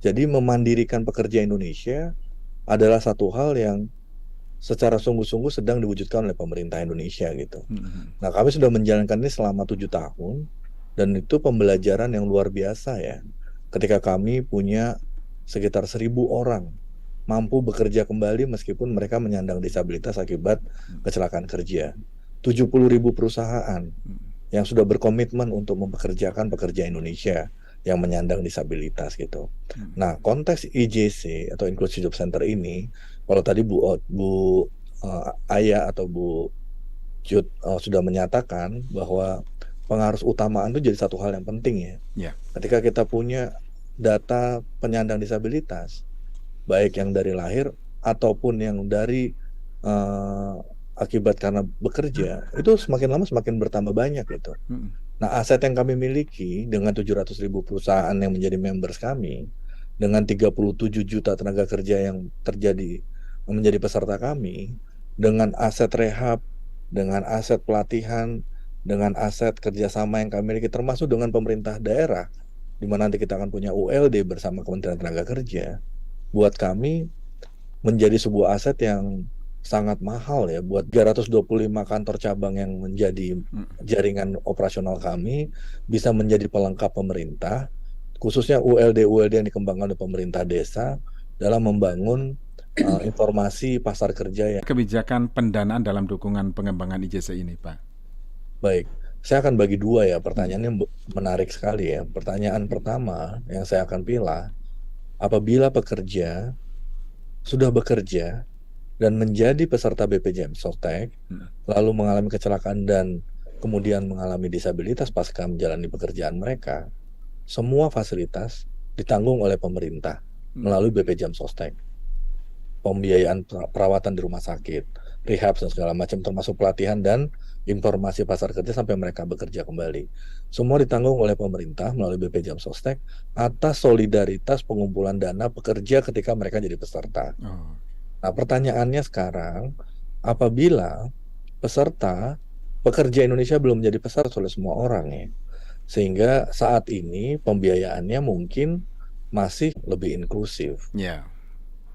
Jadi memandirikan pekerja Indonesia adalah satu hal yang secara sungguh-sungguh sedang diwujudkan oleh pemerintah Indonesia gitu. Nah, kami sudah menjalankan ini selama 7 tahun dan itu pembelajaran yang luar biasa ya. Ketika kami punya sekitar 1.000 orang mampu bekerja kembali meskipun mereka menyandang disabilitas akibat kecelakaan kerja. 70.000 perusahaan yang sudah berkomitmen untuk mempekerjakan pekerja Indonesia yang menyandang disabilitas gitu. Nah, konteks IJC atau Inclusive Job Center ini, kalau tadi Bu Aya atau Bu Jud sudah menyatakan bahwa pengarus utamaan itu jadi satu hal yang penting ya. Ya. Ketika kita punya data penyandang disabilitas, baik yang dari lahir ataupun yang dari akibat karena bekerja, itu semakin lama semakin bertambah banyak gitu. Nah, aset yang kami miliki dengan 700.000 perusahaan yang menjadi members kami, dengan 37 juta tenaga kerja yang menjadi peserta kami, dengan aset rehab, dengan aset pelatihan, dengan aset kerjasama yang kami miliki, termasuk dengan pemerintah daerah, di mana nanti kita akan punya ULD bersama Kementerian Tenaga Kerja, buat kami menjadi sebuah aset yang sangat mahal ya, buat 325 kantor cabang yang menjadi jaringan operasional kami bisa menjadi pelengkap pemerintah, khususnya ULD yang dikembangkan oleh pemerintah desa dalam membangun informasi pasar kerja ya. Kebijakan pendanaan dalam dukungan pengembangan IJC ini, Pak. Baik, saya akan bagi dua ya, pertanyaannya menarik sekali ya. Pertanyaan pertama yang saya akan pilih, apabila pekerja sudah bekerja dan menjadi peserta BPJS Sostek, lalu mengalami kecelakaan dan kemudian mengalami disabilitas pasca menjalani pekerjaan mereka, semua fasilitas ditanggung oleh pemerintah melalui BPJS Sostek. Pembiayaan perawatan di rumah sakit, rehab dan segala macam, termasuk pelatihan dan informasi pasar kerja sampai mereka bekerja kembali. Semua ditanggung oleh pemerintah melalui BPJS Sostek atas solidaritas pengumpulan dana pekerja ketika mereka jadi peserta. Nah, pertanyaannya sekarang, apabila pekerja Indonesia belum menjadi peserta oleh semua orang ya, sehingga saat ini pembiayaannya mungkin masih lebih inklusif. Ya.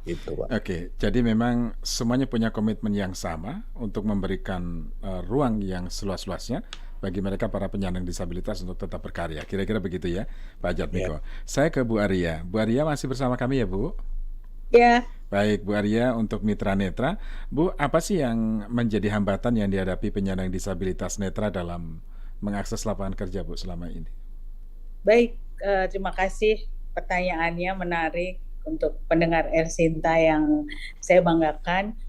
Itu, Pak. Oke, jadi memang semuanya punya komitmen yang sama untuk memberikan ruang yang seluas-luasnya bagi mereka para penyandang disabilitas untuk tetap berkarya. Kira-kira begitu ya, Pak Jatmiko. Saya ke Bu Arya. Bu Arya masih bersama kami ya, Bu? Ya. Baik, Bu Arya, untuk mitra netra, Bu, apa sih yang menjadi hambatan yang dihadapi penyandang disabilitas netra dalam mengakses lapangan kerja, Bu, selama ini? Baik, terima kasih pertanyaannya, menarik untuk pendengar Elsinta yang saya banggakan.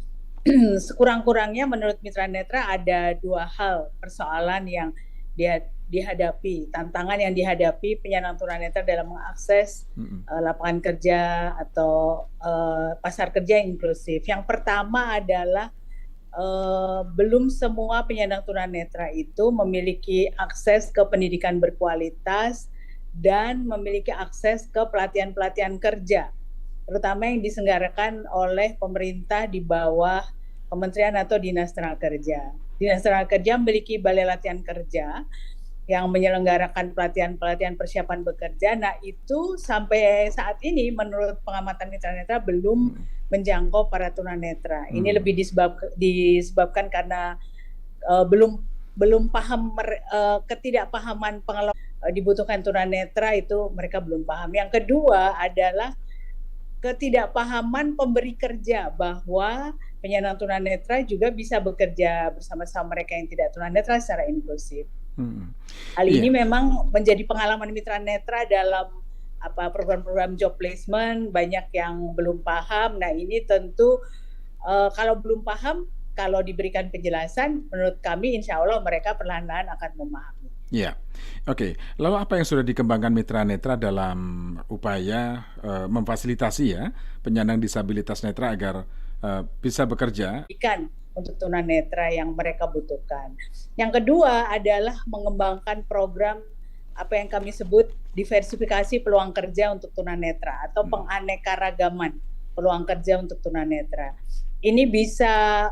Sekurang-kurangnya menurut mitra netra ada dua hal persoalan yang dihadapi, tantangan yang dihadapi penyandang tunanetra dalam mengakses lapangan kerja atau pasar kerja inklusif. Yang pertama adalah belum semua penyandang tunanetra itu memiliki akses ke pendidikan berkualitas dan memiliki akses ke pelatihan-pelatihan kerja, terutama yang diselenggarakan oleh pemerintah di bawah Kementerian atau Dinas Tenaga Kerja. Dinas Tenaga Kerja memiliki balai latihan kerja yang menyelenggarakan pelatihan-pelatihan persiapan bekerja. Nah, itu sampai saat ini menurut pengamatan mitra netra belum menjangkau para tunanetra. Ini lebih disebabkan karena belum paham, ketidakpahaman pengelola dibutuhkan tunanetra itu mereka belum paham. Yang kedua adalah ketidakpahaman pemberi kerja bahwa penyandang tunanetra juga bisa bekerja bersama-sama mereka yang tidak tunanetra secara inklusif. Hal ini memang menjadi pengalaman mitra netra dalam program-program job placement, banyak yang belum paham. Nah, ini tentu kalau belum paham, kalau diberikan penjelasan, menurut kami insya Allah mereka perlahan-lahan akan memahami. Ya, oke. Lalu apa yang sudah dikembangkan mitra netra dalam upaya memfasilitasi ya penyandang disabilitas netra agar bisa bekerja? Untuk tunanetra yang mereka butuhkan. Yang kedua adalah mengembangkan program apa yang kami sebut diversifikasi peluang kerja untuk tunanetra atau penganekaragaman peluang kerja untuk tunanetra. Ini bisa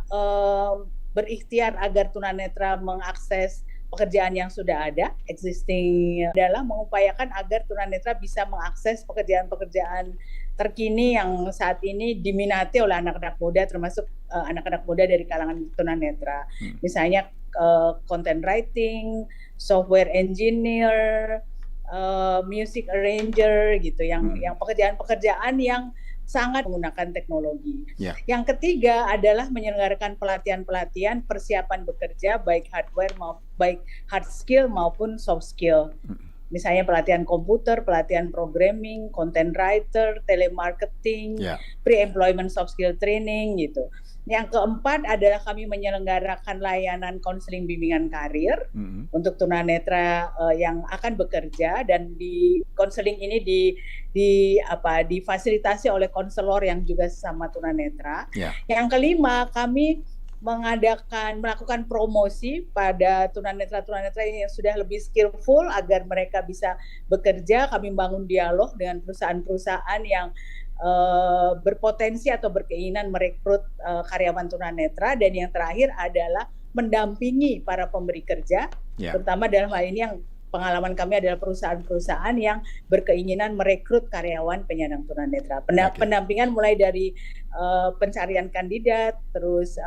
berikhtiar agar tunanetra mengakses pekerjaan yang sudah ada, existing, adalah mengupayakan agar tunanetra bisa mengakses pekerjaan-pekerjaan terkini yang saat ini diminati oleh anak-anak muda, termasuk anak-anak muda dari kalangan tunanetra. Misalnya content writing, software engineer, music arranger gitu, yang pekerjaan-pekerjaan yang sangat menggunakan teknologi. Ya. Yang ketiga adalah menyelenggarakan pelatihan-pelatihan persiapan bekerja baik hard skill maupun soft skill. Misalnya pelatihan komputer, pelatihan programming, content writer, telemarketing, pre-employment soft skill training gitu. Yang keempat adalah kami menyelenggarakan layanan konseling bimbingan karir untuk tunanetra yang akan bekerja, dan di konseling ini difasilitasi oleh konselor yang juga sesama tunanetra. Yang kelima, kami melakukan promosi pada tunanetra-tunanetra yang sudah lebih skillful agar mereka bisa bekerja. Kami membangun dialog dengan perusahaan-perusahaan yang berpotensi atau berkeinginan merekrut karyawan tunanetra. Dan yang terakhir adalah mendampingi para pemberi kerja, terutama dalam hal ini yang pengalaman kami adalah perusahaan-perusahaan yang berkeinginan merekrut karyawan penyandang tunanetra. Pendampingan mulai dari pencarian kandidat, terus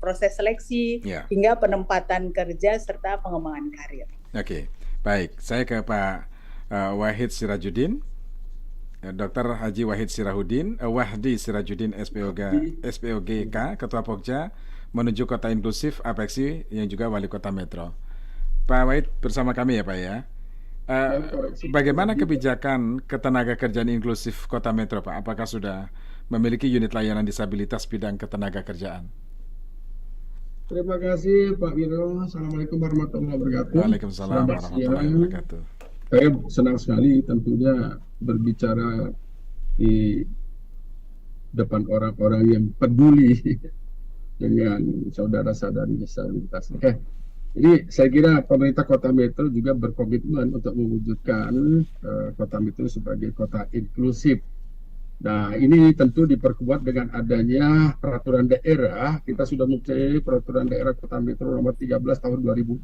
proses seleksi, hingga penempatan kerja serta pengembangan karir. Oke, baik. Saya ke Pak Wahid Sirajuddin, Dr. Haji Wahid Wahdi Sirajuddin SPOGK, Ketua Pokja menuju Kota Inklusif Apeksi yang juga Wali Kota Metro. Pak Wahid bersama kami ya Pak ya. Bagaimana kebijakan ketenagakerjaan inklusif Kota Metro Pak? Apakah sudah memiliki unit layanan disabilitas bidang ketenagakerjaan? Terima kasih Pak Wiro. Assalamualaikum warahmatullahi wabarakatuh. Waalaikumsalam warahmatullahi wabarakatuh. Saya senang sekali tentunya berbicara di depan orang-orang yang peduli dengan saudara-saudari disabilitas. Jadi saya kira pemerintah Kota Metro juga berkomitmen untuk mewujudkan Kota Metro sebagai kota inklusif. Nah, ini tentu diperkuat dengan adanya peraturan daerah. Kita sudah mempunyai peraturan daerah Kota Metro nomor 13 tahun 2016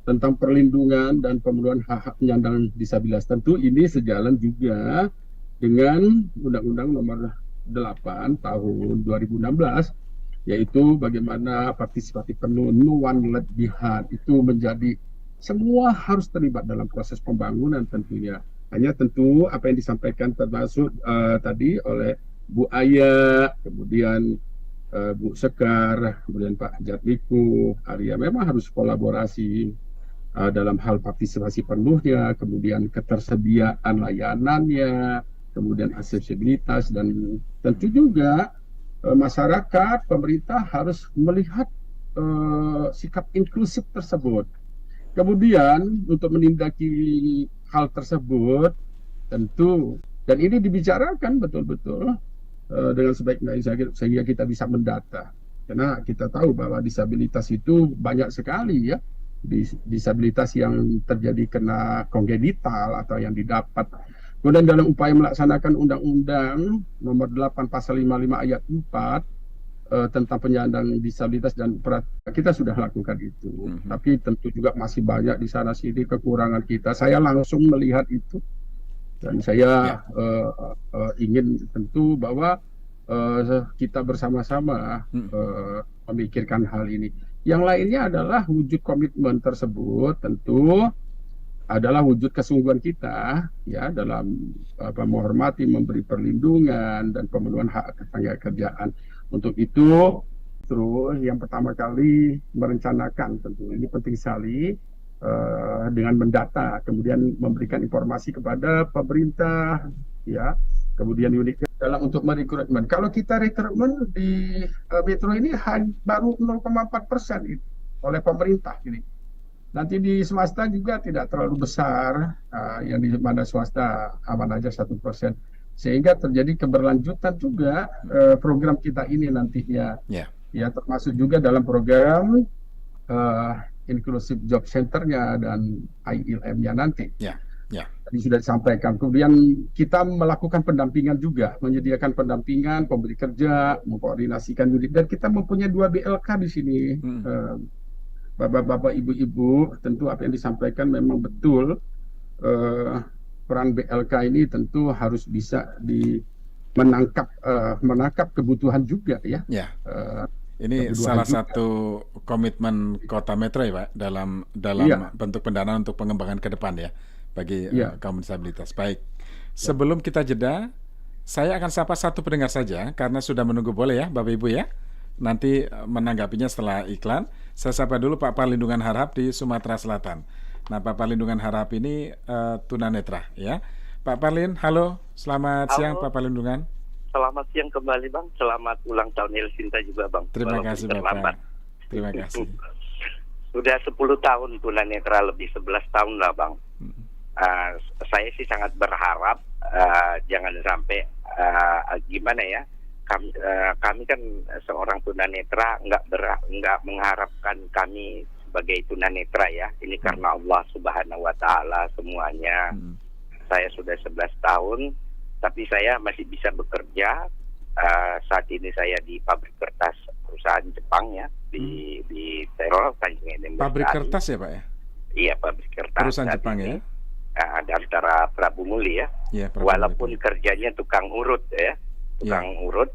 tentang perlindungan dan pemenuhan hak-hak penyandang disabilitas. Tentu ini sejalan juga dengan Undang-Undang nomor 8 tahun 2016, yaitu bagaimana partisipatif penuh, no one left behind, itu menjadi semua harus terlibat dalam proses pembangunan tentunya. Hanya tentu apa yang disampaikan termasuk tadi oleh Bu Aya, kemudian Bu Sekar, kemudian Pak Jatmiku, Arya, memang harus kolaborasi dalam hal partisipasi penuhnya, kemudian ketersediaan layanannya, kemudian aksesibilitas, dan tentu juga masyarakat, pemerintah harus melihat sikap inklusif tersebut. Kemudian untuk menindaki hal tersebut tentu, dan ini dibicarakan betul-betul dengan sebaik-baiknya sehingga kita bisa mendata. Karena kita tahu bahwa disabilitas itu banyak sekali ya, disabilitas yang terjadi kena kongenital atau yang didapat. Kemudian dalam upaya melaksanakan Undang-Undang nomor 8 pasal 55 ayat 4 tentang penyandang disabilitas dan kita sudah lakukan itu. Tapi tentu juga masih banyak di sana sini kekurangan kita. Saya langsung melihat itu dan saya ingin tentu bahwa kita bersama-sama memikirkan hal ini. Yang lainnya adalah wujud komitmen tersebut tentu adalah wujud kesungguhan kita ya dalam menghormati, memberi perlindungan dan pemenuhan hak ketenagakerjaan. Untuk itu terus yang pertama kali merencanakan, tentu ini penting sekali, dengan mendata, kemudian memberikan informasi kepada pemerintah ya, kemudian unit dalam untuk merekrutmen. Kalau kita rekrutmen di Metro ini baru 0,4% oleh pemerintah ini. Nanti di swasta juga tidak terlalu besar, yang di mana swasta aman aja 1%, sehingga terjadi keberlanjutan juga program kita ini nantinya, ya termasuk juga dalam program Inclusive Job Center-nya dan ILM-nya nanti. Tadi sudah disampaikan. Kemudian kita melakukan pendampingan juga, menyediakan pendampingan, pemberi kerja, mengkoordinasikan unit, dan kita mempunyai 2 BLK di sini. Bapak-bapak, ibu-ibu, tentu apa yang disampaikan memang betul. Peran BLK ini tentu harus bisa menangkap kebutuhan juga ya. Ini salah satu komitmen Kota Metro ya Pak dalam bentuk pendanaan untuk pengembangan ke depan ya bagi kaum disabilitas. Baik, sebelum kita jeda, Saya akan sapa satu pendengar saja karena sudah menunggu, boleh ya Bapak Ibu ya. Nanti menanggapinya setelah iklan. Saya sapa dulu Pak Parlindungan Harahap di Sumatera Selatan. Nah, Pak Parlindungan Harahap ini tunanetra ya. Pak Parlin, halo. Selamat siang Pak Parlindungan. Selamat siang kembali Bang. Selamat ulang tahun Elsinta juga Bang. Terima kasih Bapak. Terima kasih. Sudah 10 tahun tunanetra, lebih 11 tahun lah Bang. Saya sih sangat berharap jangan sampai gimana ya, kami kan seorang tunanetra nggak mengharapkan kami sebagai tunanetra ya, ini karena Allah Subhanahu Wa Taala semuanya. Saya sudah 11 tahun, tapi saya masih bisa bekerja. Saat ini saya di pabrik kertas perusahaan Jepang ya, di Terol, Tanjung Enem. Pabrik kertas ya Pak ya? Iya, pabrik kertas. Perusahaan Jepang ya? Ada antara Prabu Muli ya, walaupun kerjanya tukang urut ya, urut.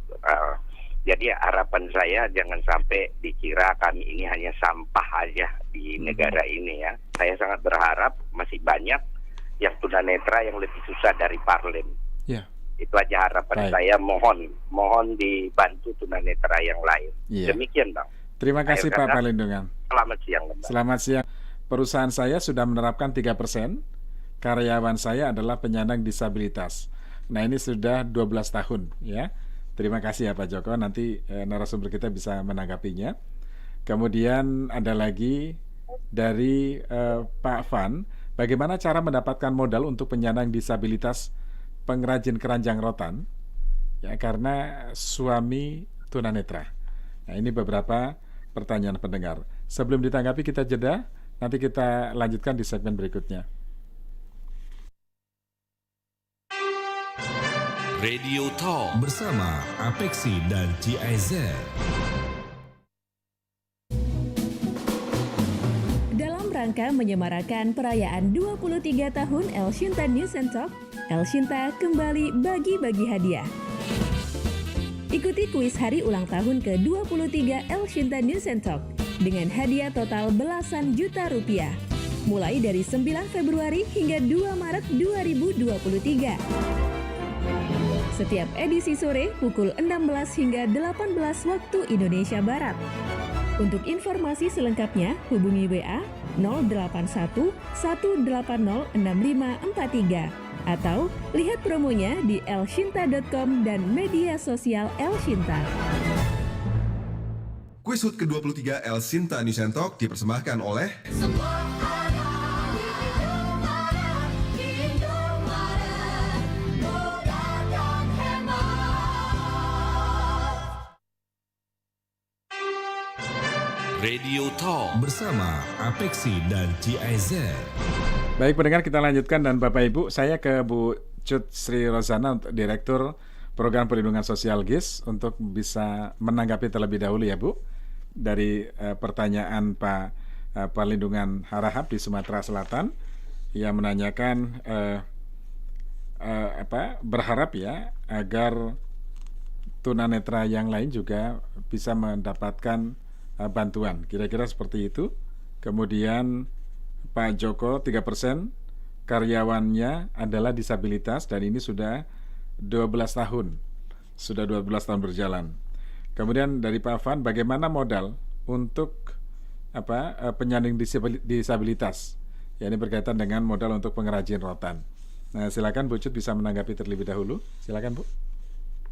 Jadi harapan saya jangan sampai dikira kami ini hanya sampah aja di negara ini ya. Saya sangat berharap masih banyak yang tunanetra yang lebih susah dari Parlin. Ya. Itu aja harapan saya. Mohon dibantu tunanetra yang lain. Demikian Bang. Terima kasih Pak Parlindungan. Selamat siang Bang. Selamat siang. Perusahaan saya sudah menerapkan 3%. Karyawan saya adalah penyandang disabilitas. Nah, ini sudah 12 tahun ya. Terima kasih ya Pak Joko, nanti narasumber kita bisa menanggapinya. Kemudian ada lagi dari Pak Van, bagaimana cara mendapatkan modal untuk penyandang disabilitas pengrajin keranjang rotan? Ya, karena suami tunanetra. Nah, ini beberapa pertanyaan pendengar. Sebelum ditanggapi kita jeda, nanti kita lanjutkan di segmen berikutnya. Radio Talk bersama Apexi dan GIZ. Dalam rangka menyemarakan perayaan 23 tahun Elshinta News and Talk, Elshinta kembali bagi-bagi hadiah. Ikuti kuis hari ulang tahun ke-23 Elshinta News and Talk dengan hadiah total belasan juta rupiah, mulai dari 9 Februari hingga 2 Maret 2023. Setiap edisi sore pukul 16 hingga 18 waktu Indonesia Barat. Untuk informasi selengkapnya hubungi WA 081 180 6543 atau lihat promonya di elshinta.com dan media sosial Elshinta. Kuis HUT ke-23 Elshinta News and Talk dipersembahkan oleh Radio Talk bersama Apexi dan GIZ. Baik pendengar, kita lanjutkan dan Bapak Ibu, saya ke Bu Cut Sri Rozana, Direktur Program Perlindungan Sosial GIS, untuk bisa menanggapi terlebih dahulu ya Bu, dari pertanyaan Pak Parlindungan Harahap di Sumatera Selatan yang menanyakan berharap ya agar tunanetra yang lain juga bisa mendapatkan bantuan, kira-kira seperti itu. Kemudian Pak Joko 3% karyawannya adalah disabilitas dan ini sudah 12 tahun berjalan. Kemudian dari Pak Van, bagaimana modal untuk penyandang disabilitas? Ya, ini berkaitan dengan modal untuk pengrajin rotan. Nah, silakan Bu Cut bisa menanggapi terlebih dahulu. Silakan Bu.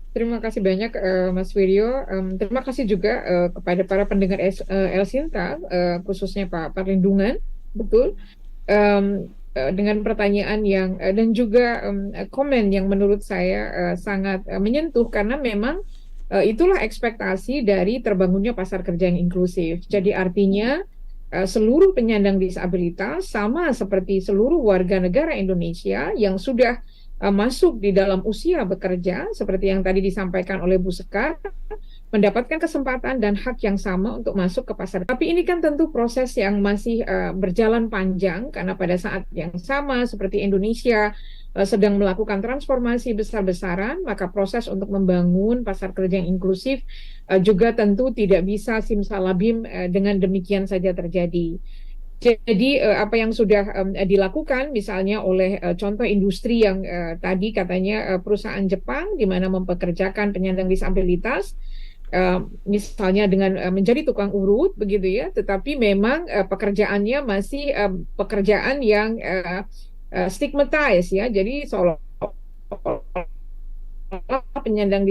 Terima kasih banyak Mas Wiryo. Terima kasih juga kepada para pendengar Elshinta, khususnya Pak Parlindungan, betul, dengan pertanyaan yang dan juga komen yang menurut saya sangat menyentuh, karena memang itulah ekspektasi dari terbangunnya pasar kerja yang inklusif. Jadi artinya seluruh penyandang disabilitas sama seperti seluruh warga negara Indonesia yang sudah masuk di dalam usia bekerja, seperti yang tadi disampaikan oleh Bu Sekar, mendapatkan kesempatan dan hak yang sama untuk masuk ke pasar. Tapi ini kan tentu proses yang masih berjalan panjang, karena pada saat yang sama seperti Indonesia sedang melakukan transformasi besar-besaran, maka proses untuk membangun pasar kerja yang inklusif juga tentu tidak bisa simsalabim dengan demikian saja terjadi. Jadi apa yang sudah dilakukan misalnya oleh contoh industri yang tadi katanya perusahaan Jepang di mana mempekerjakan penyandang disabilitas, misalnya dengan menjadi tukang urut begitu ya, tetapi memang pekerjaannya masih pekerjaan yang stigmatized ya, jadi seolah penyandang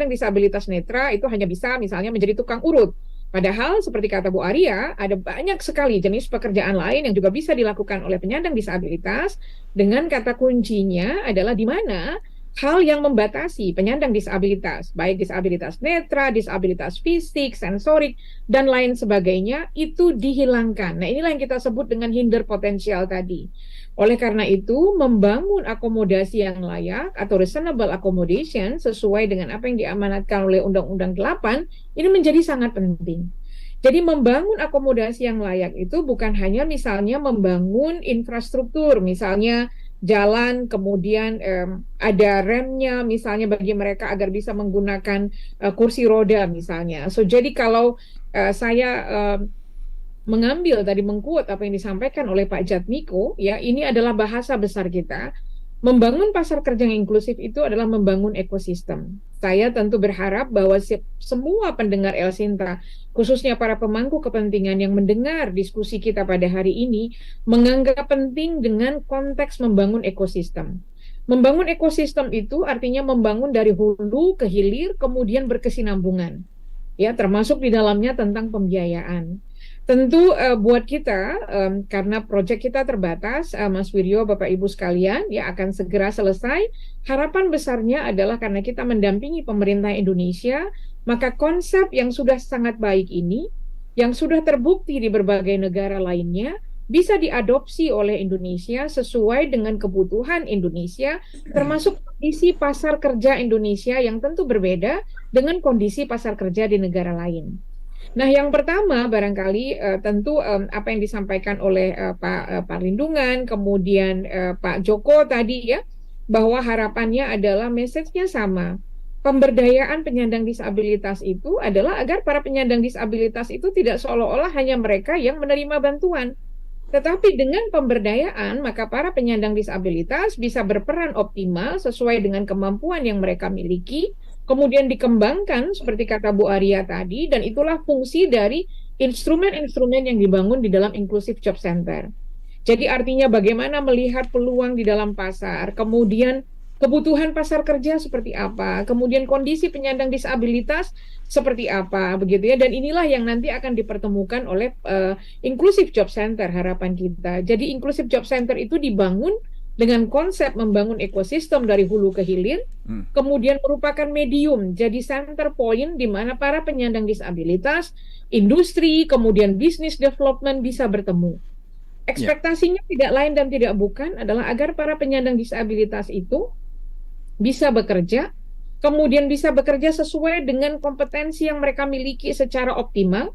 disabilitas netra itu hanya bisa misalnya menjadi tukang urut. Padahal seperti kata Bu Arya, ada banyak sekali jenis pekerjaan lain yang juga bisa dilakukan oleh penyandang disabilitas, dengan kata kuncinya adalah di mana hal yang membatasi penyandang disabilitas, baik disabilitas netra, disabilitas fisik, sensorik, dan lain sebagainya, itu dihilangkan. Nah, inilah yang kita sebut dengan hinder potensial tadi. Oleh karena itu, membangun akomodasi yang layak atau reasonable accommodation sesuai dengan apa yang diamanatkan oleh Undang-Undang 8 ini menjadi sangat penting. Jadi membangun akomodasi yang layak itu bukan hanya misalnya membangun infrastruktur, misalnya jalan, kemudian ada remnya misalnya bagi mereka agar bisa menggunakan kursi roda misalnya. Jadi kalau saya mengambil tadi mengquote apa yang disampaikan oleh Pak Jatmiko, ya ini adalah bahasa besar kita. Membangun pasar kerja yang inklusif itu adalah membangun ekosistem. Saya tentu berharap bahwa semua pendengar El Sinta, khususnya para pemangku kepentingan yang mendengar diskusi kita pada hari ini, menganggap penting dengan konteks membangun ekosistem. Membangun ekosistem itu artinya membangun dari hulu ke hilir, kemudian berkesinambungan. Ya, termasuk di dalamnya tentang pembiayaan. Tentu buat kita, karena proyek kita terbatas, Mas Wiryo, Bapak Ibu sekalian, ya akan segera selesai. Harapan besarnya adalah karena kita mendampingi pemerintah Indonesia, maka konsep yang sudah sangat baik ini, yang sudah terbukti di berbagai negara lainnya, bisa diadopsi oleh Indonesia sesuai dengan kebutuhan Indonesia, termasuk kondisi pasar kerja Indonesia yang tentu berbeda dengan kondisi pasar kerja di negara lain. Nah, yang pertama barangkali tentu apa yang disampaikan oleh Pak Lindungan, kemudian Pak Joko tadi ya, bahwa harapannya adalah message-nya sama. Pemberdayaan penyandang disabilitas itu adalah agar para penyandang disabilitas itu tidak seolah-olah hanya mereka yang menerima bantuan. Tetapi dengan pemberdayaan, maka para penyandang disabilitas bisa berperan optimal sesuai dengan kemampuan yang mereka miliki, kemudian dikembangkan seperti kata Bu Arya tadi, dan itulah fungsi dari instrumen-instrumen yang dibangun di dalam Inclusive Job Center. Jadi artinya bagaimana melihat peluang di dalam pasar, kemudian kebutuhan pasar kerja seperti apa, kemudian kondisi penyandang disabilitas seperti apa, begitu ya. Dan inilah yang nanti akan dipertemukan oleh Inclusive Job Center, harapan kita. Jadi Inclusive Job Center itu dibangun dengan konsep membangun ekosistem dari hulu ke hilir, kemudian merupakan medium, jadi center point di mana para penyandang disabilitas, industri, kemudian business development bisa bertemu. Ekspektasinya tidak lain dan tidak bukan adalah agar para penyandang disabilitas itu bisa bekerja, kemudian bisa bekerja sesuai dengan kompetensi yang mereka miliki secara optimal,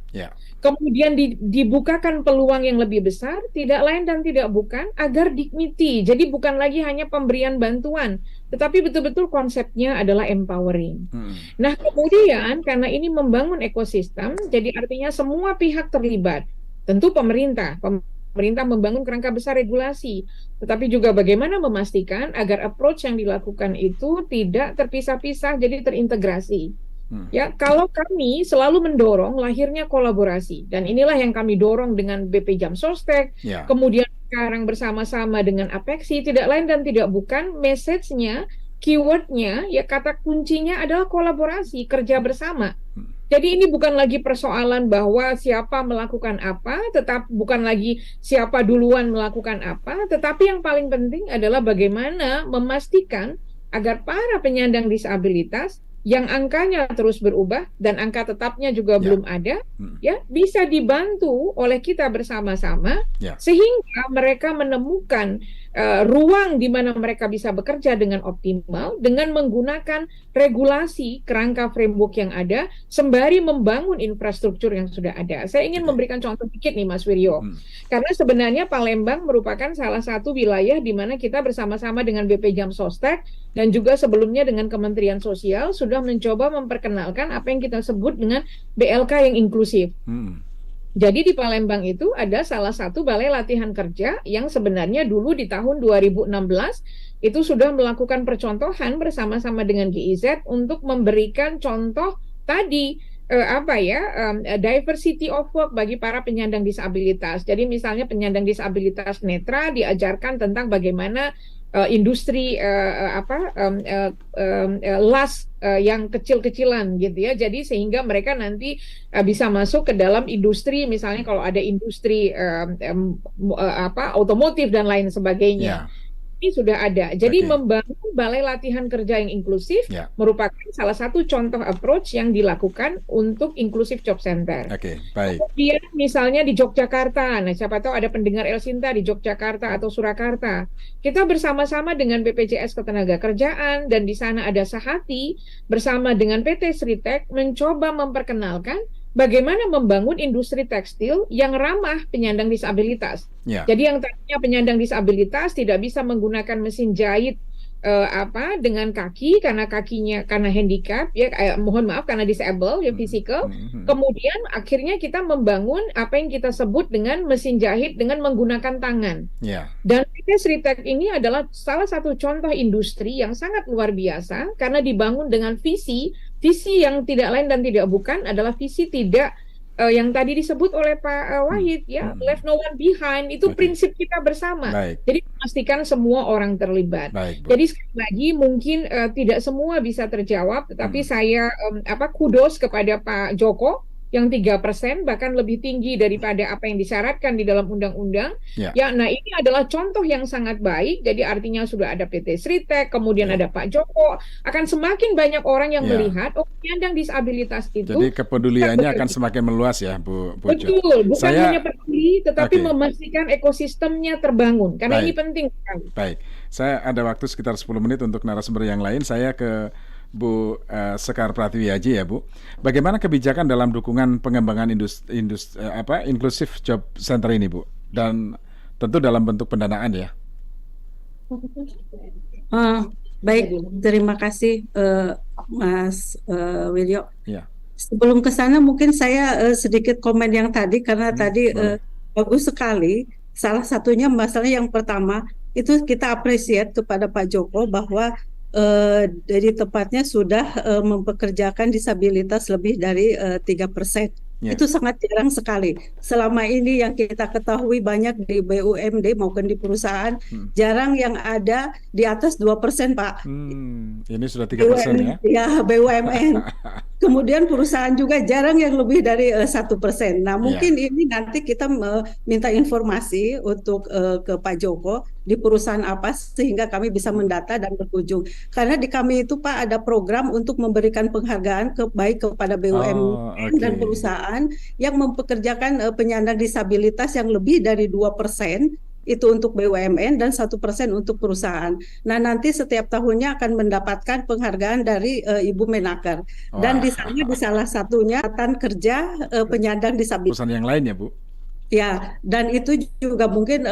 kemudian dibukakan peluang yang lebih besar, tidak lain dan tidak bukan, agar dignity. Jadi bukan lagi hanya pemberian bantuan, tetapi betul-betul konsepnya adalah empowering. Nah, kemudian karena ini membangun ekosistem, jadi artinya semua pihak terlibat. Tentu pemerintah membangun kerangka besar regulasi, tetapi juga bagaimana memastikan agar approach yang dilakukan itu tidak terpisah-pisah, jadi terintegrasi. Ya, kalau kami selalu mendorong lahirnya kolaborasi, dan inilah yang kami dorong dengan BP Jam Sostek, kemudian sekarang bersama-sama dengan Apexi, tidak lain dan tidak bukan message-nya, keyword-nya, ya kata kuncinya adalah kolaborasi, kerja bersama. Jadi ini bukan lagi persoalan bahwa siapa melakukan apa, bukan lagi siapa duluan melakukan apa, tetapi yang paling penting adalah bagaimana memastikan agar para penyandang disabilitas yang angkanya terus berubah dan angka tetapnya juga belum ada, ya bisa dibantu oleh kita bersama-sama sehingga mereka menemukan ruang di mana mereka bisa bekerja dengan optimal dengan menggunakan regulasi kerangka framework yang ada sembari membangun infrastruktur yang sudah ada. Saya ingin memberikan contoh sedikit nih Mas Wiryo, karena sebenarnya Palembang merupakan salah satu wilayah di mana kita bersama-sama dengan BP Jam Sostek dan juga sebelumnya dengan Kementerian Sosial sudah mencoba memperkenalkan apa yang kita sebut dengan BLK yang inklusif. Jadi di Palembang itu ada salah satu balai latihan kerja yang sebenarnya dulu di tahun 2016 itu sudah melakukan percontohan bersama-sama dengan GIZ untuk memberikan contoh tadi diversity of work bagi para penyandang disabilitas. Jadi misalnya penyandang disabilitas netra diajarkan tentang bagaimana industri las yang kecil-kecilan gitu ya. Jadi sehingga mereka nanti bisa masuk ke dalam industri, misalnya kalau ada industri otomotif dan lain sebagainya. Ini sudah ada. Jadi membangun balai latihan kerja yang inklusif merupakan salah satu contoh approach yang dilakukan untuk Inclusive Job Center. Baik. Kemudian misalnya di Yogyakarta, nah siapa tahu ada pendengar Elsinta di Yogyakarta atau Surakarta. Kita bersama-sama dengan BPJS Ketenagakerjaan dan di sana ada Sahati bersama dengan PT Sritek mencoba memperkenalkan bagaimana membangun industri tekstil yang ramah penyandang disabilitas. Jadi yang tadinya penyandang disabilitas tidak bisa menggunakan mesin jahit dengan kaki karena handicap karena disable ya physical. Kemudian akhirnya kita membangun apa yang kita sebut dengan mesin jahit dengan menggunakan tangan. Dan PT Sritek ini adalah salah satu contoh industri yang sangat luar biasa karena dibangun dengan visi yang tidak lain dan tidak bukan adalah visi tidak yang tadi disebut oleh Pak Wahid ya, left no one behind, itu prinsip kita bersama. Jadi memastikan semua orang terlibat. Jadi sekali lagi mungkin tidak semua bisa terjawab, tetapi saya kudos kepada Pak Joko yang 3% bahkan lebih tinggi daripada apa yang disyaratkan di dalam undang-undang. Nah ini adalah contoh yang sangat baik. Jadi artinya sudah ada PT Sritek, kemudian ada Pak Joko, akan semakin banyak orang yang melihat penyandang disabilitas itu. Jadi kepeduliannya akan semakin meluas ya, Bu Jo. Betul, bukan hanya peduli, tetapi memastikan ekosistemnya terbangun. Karena ini penting sekali. Baik, saya ada waktu sekitar 10 menit untuk narasumber yang lain. Saya ke Bu Sekar Pratiwiaji ya Bu. Bagaimana kebijakan dalam dukungan pengembangan Inclusive Job Center ini Bu? Dan tentu dalam bentuk pendanaan ya. Baik, terima kasih Mas Wiryo. Sebelum ke sana mungkin saya sedikit komen yang tadi karena tadi bagus sekali. Salah satunya masalah yang pertama itu kita appreciate kepada Pak Joko bahwa dari tepatnya sudah mempekerjakan disabilitas lebih dari 3%. Itu sangat jarang sekali. Selama ini yang kita ketahui banyak di BUMD maupun di perusahaan, jarang yang ada di atas 2%, Pak. Ini sudah 3% ya? Ya, BUMN. Kemudian perusahaan juga jarang yang lebih dari 1%. Nah, mungkin ini nanti kita minta informasi untuk ke Pak Joko di perusahaan apa sehingga kami bisa mendata dan berkunjung. Karena di kami itu Pak ada program untuk memberikan penghargaan baik kepada BUMN dan perusahaan yang mempekerjakan penyandang disabilitas yang lebih dari 2%. Itu untuk BUMN dan 1% untuk perusahaan. Nah nanti setiap tahunnya akan mendapatkan penghargaan dari Ibu Menaker. Dan di sana di salah satunya Ikatan Kerja Penyandang Disabilitas. Perusahaan yang lain ya Bu? Ya, dan itu juga mungkin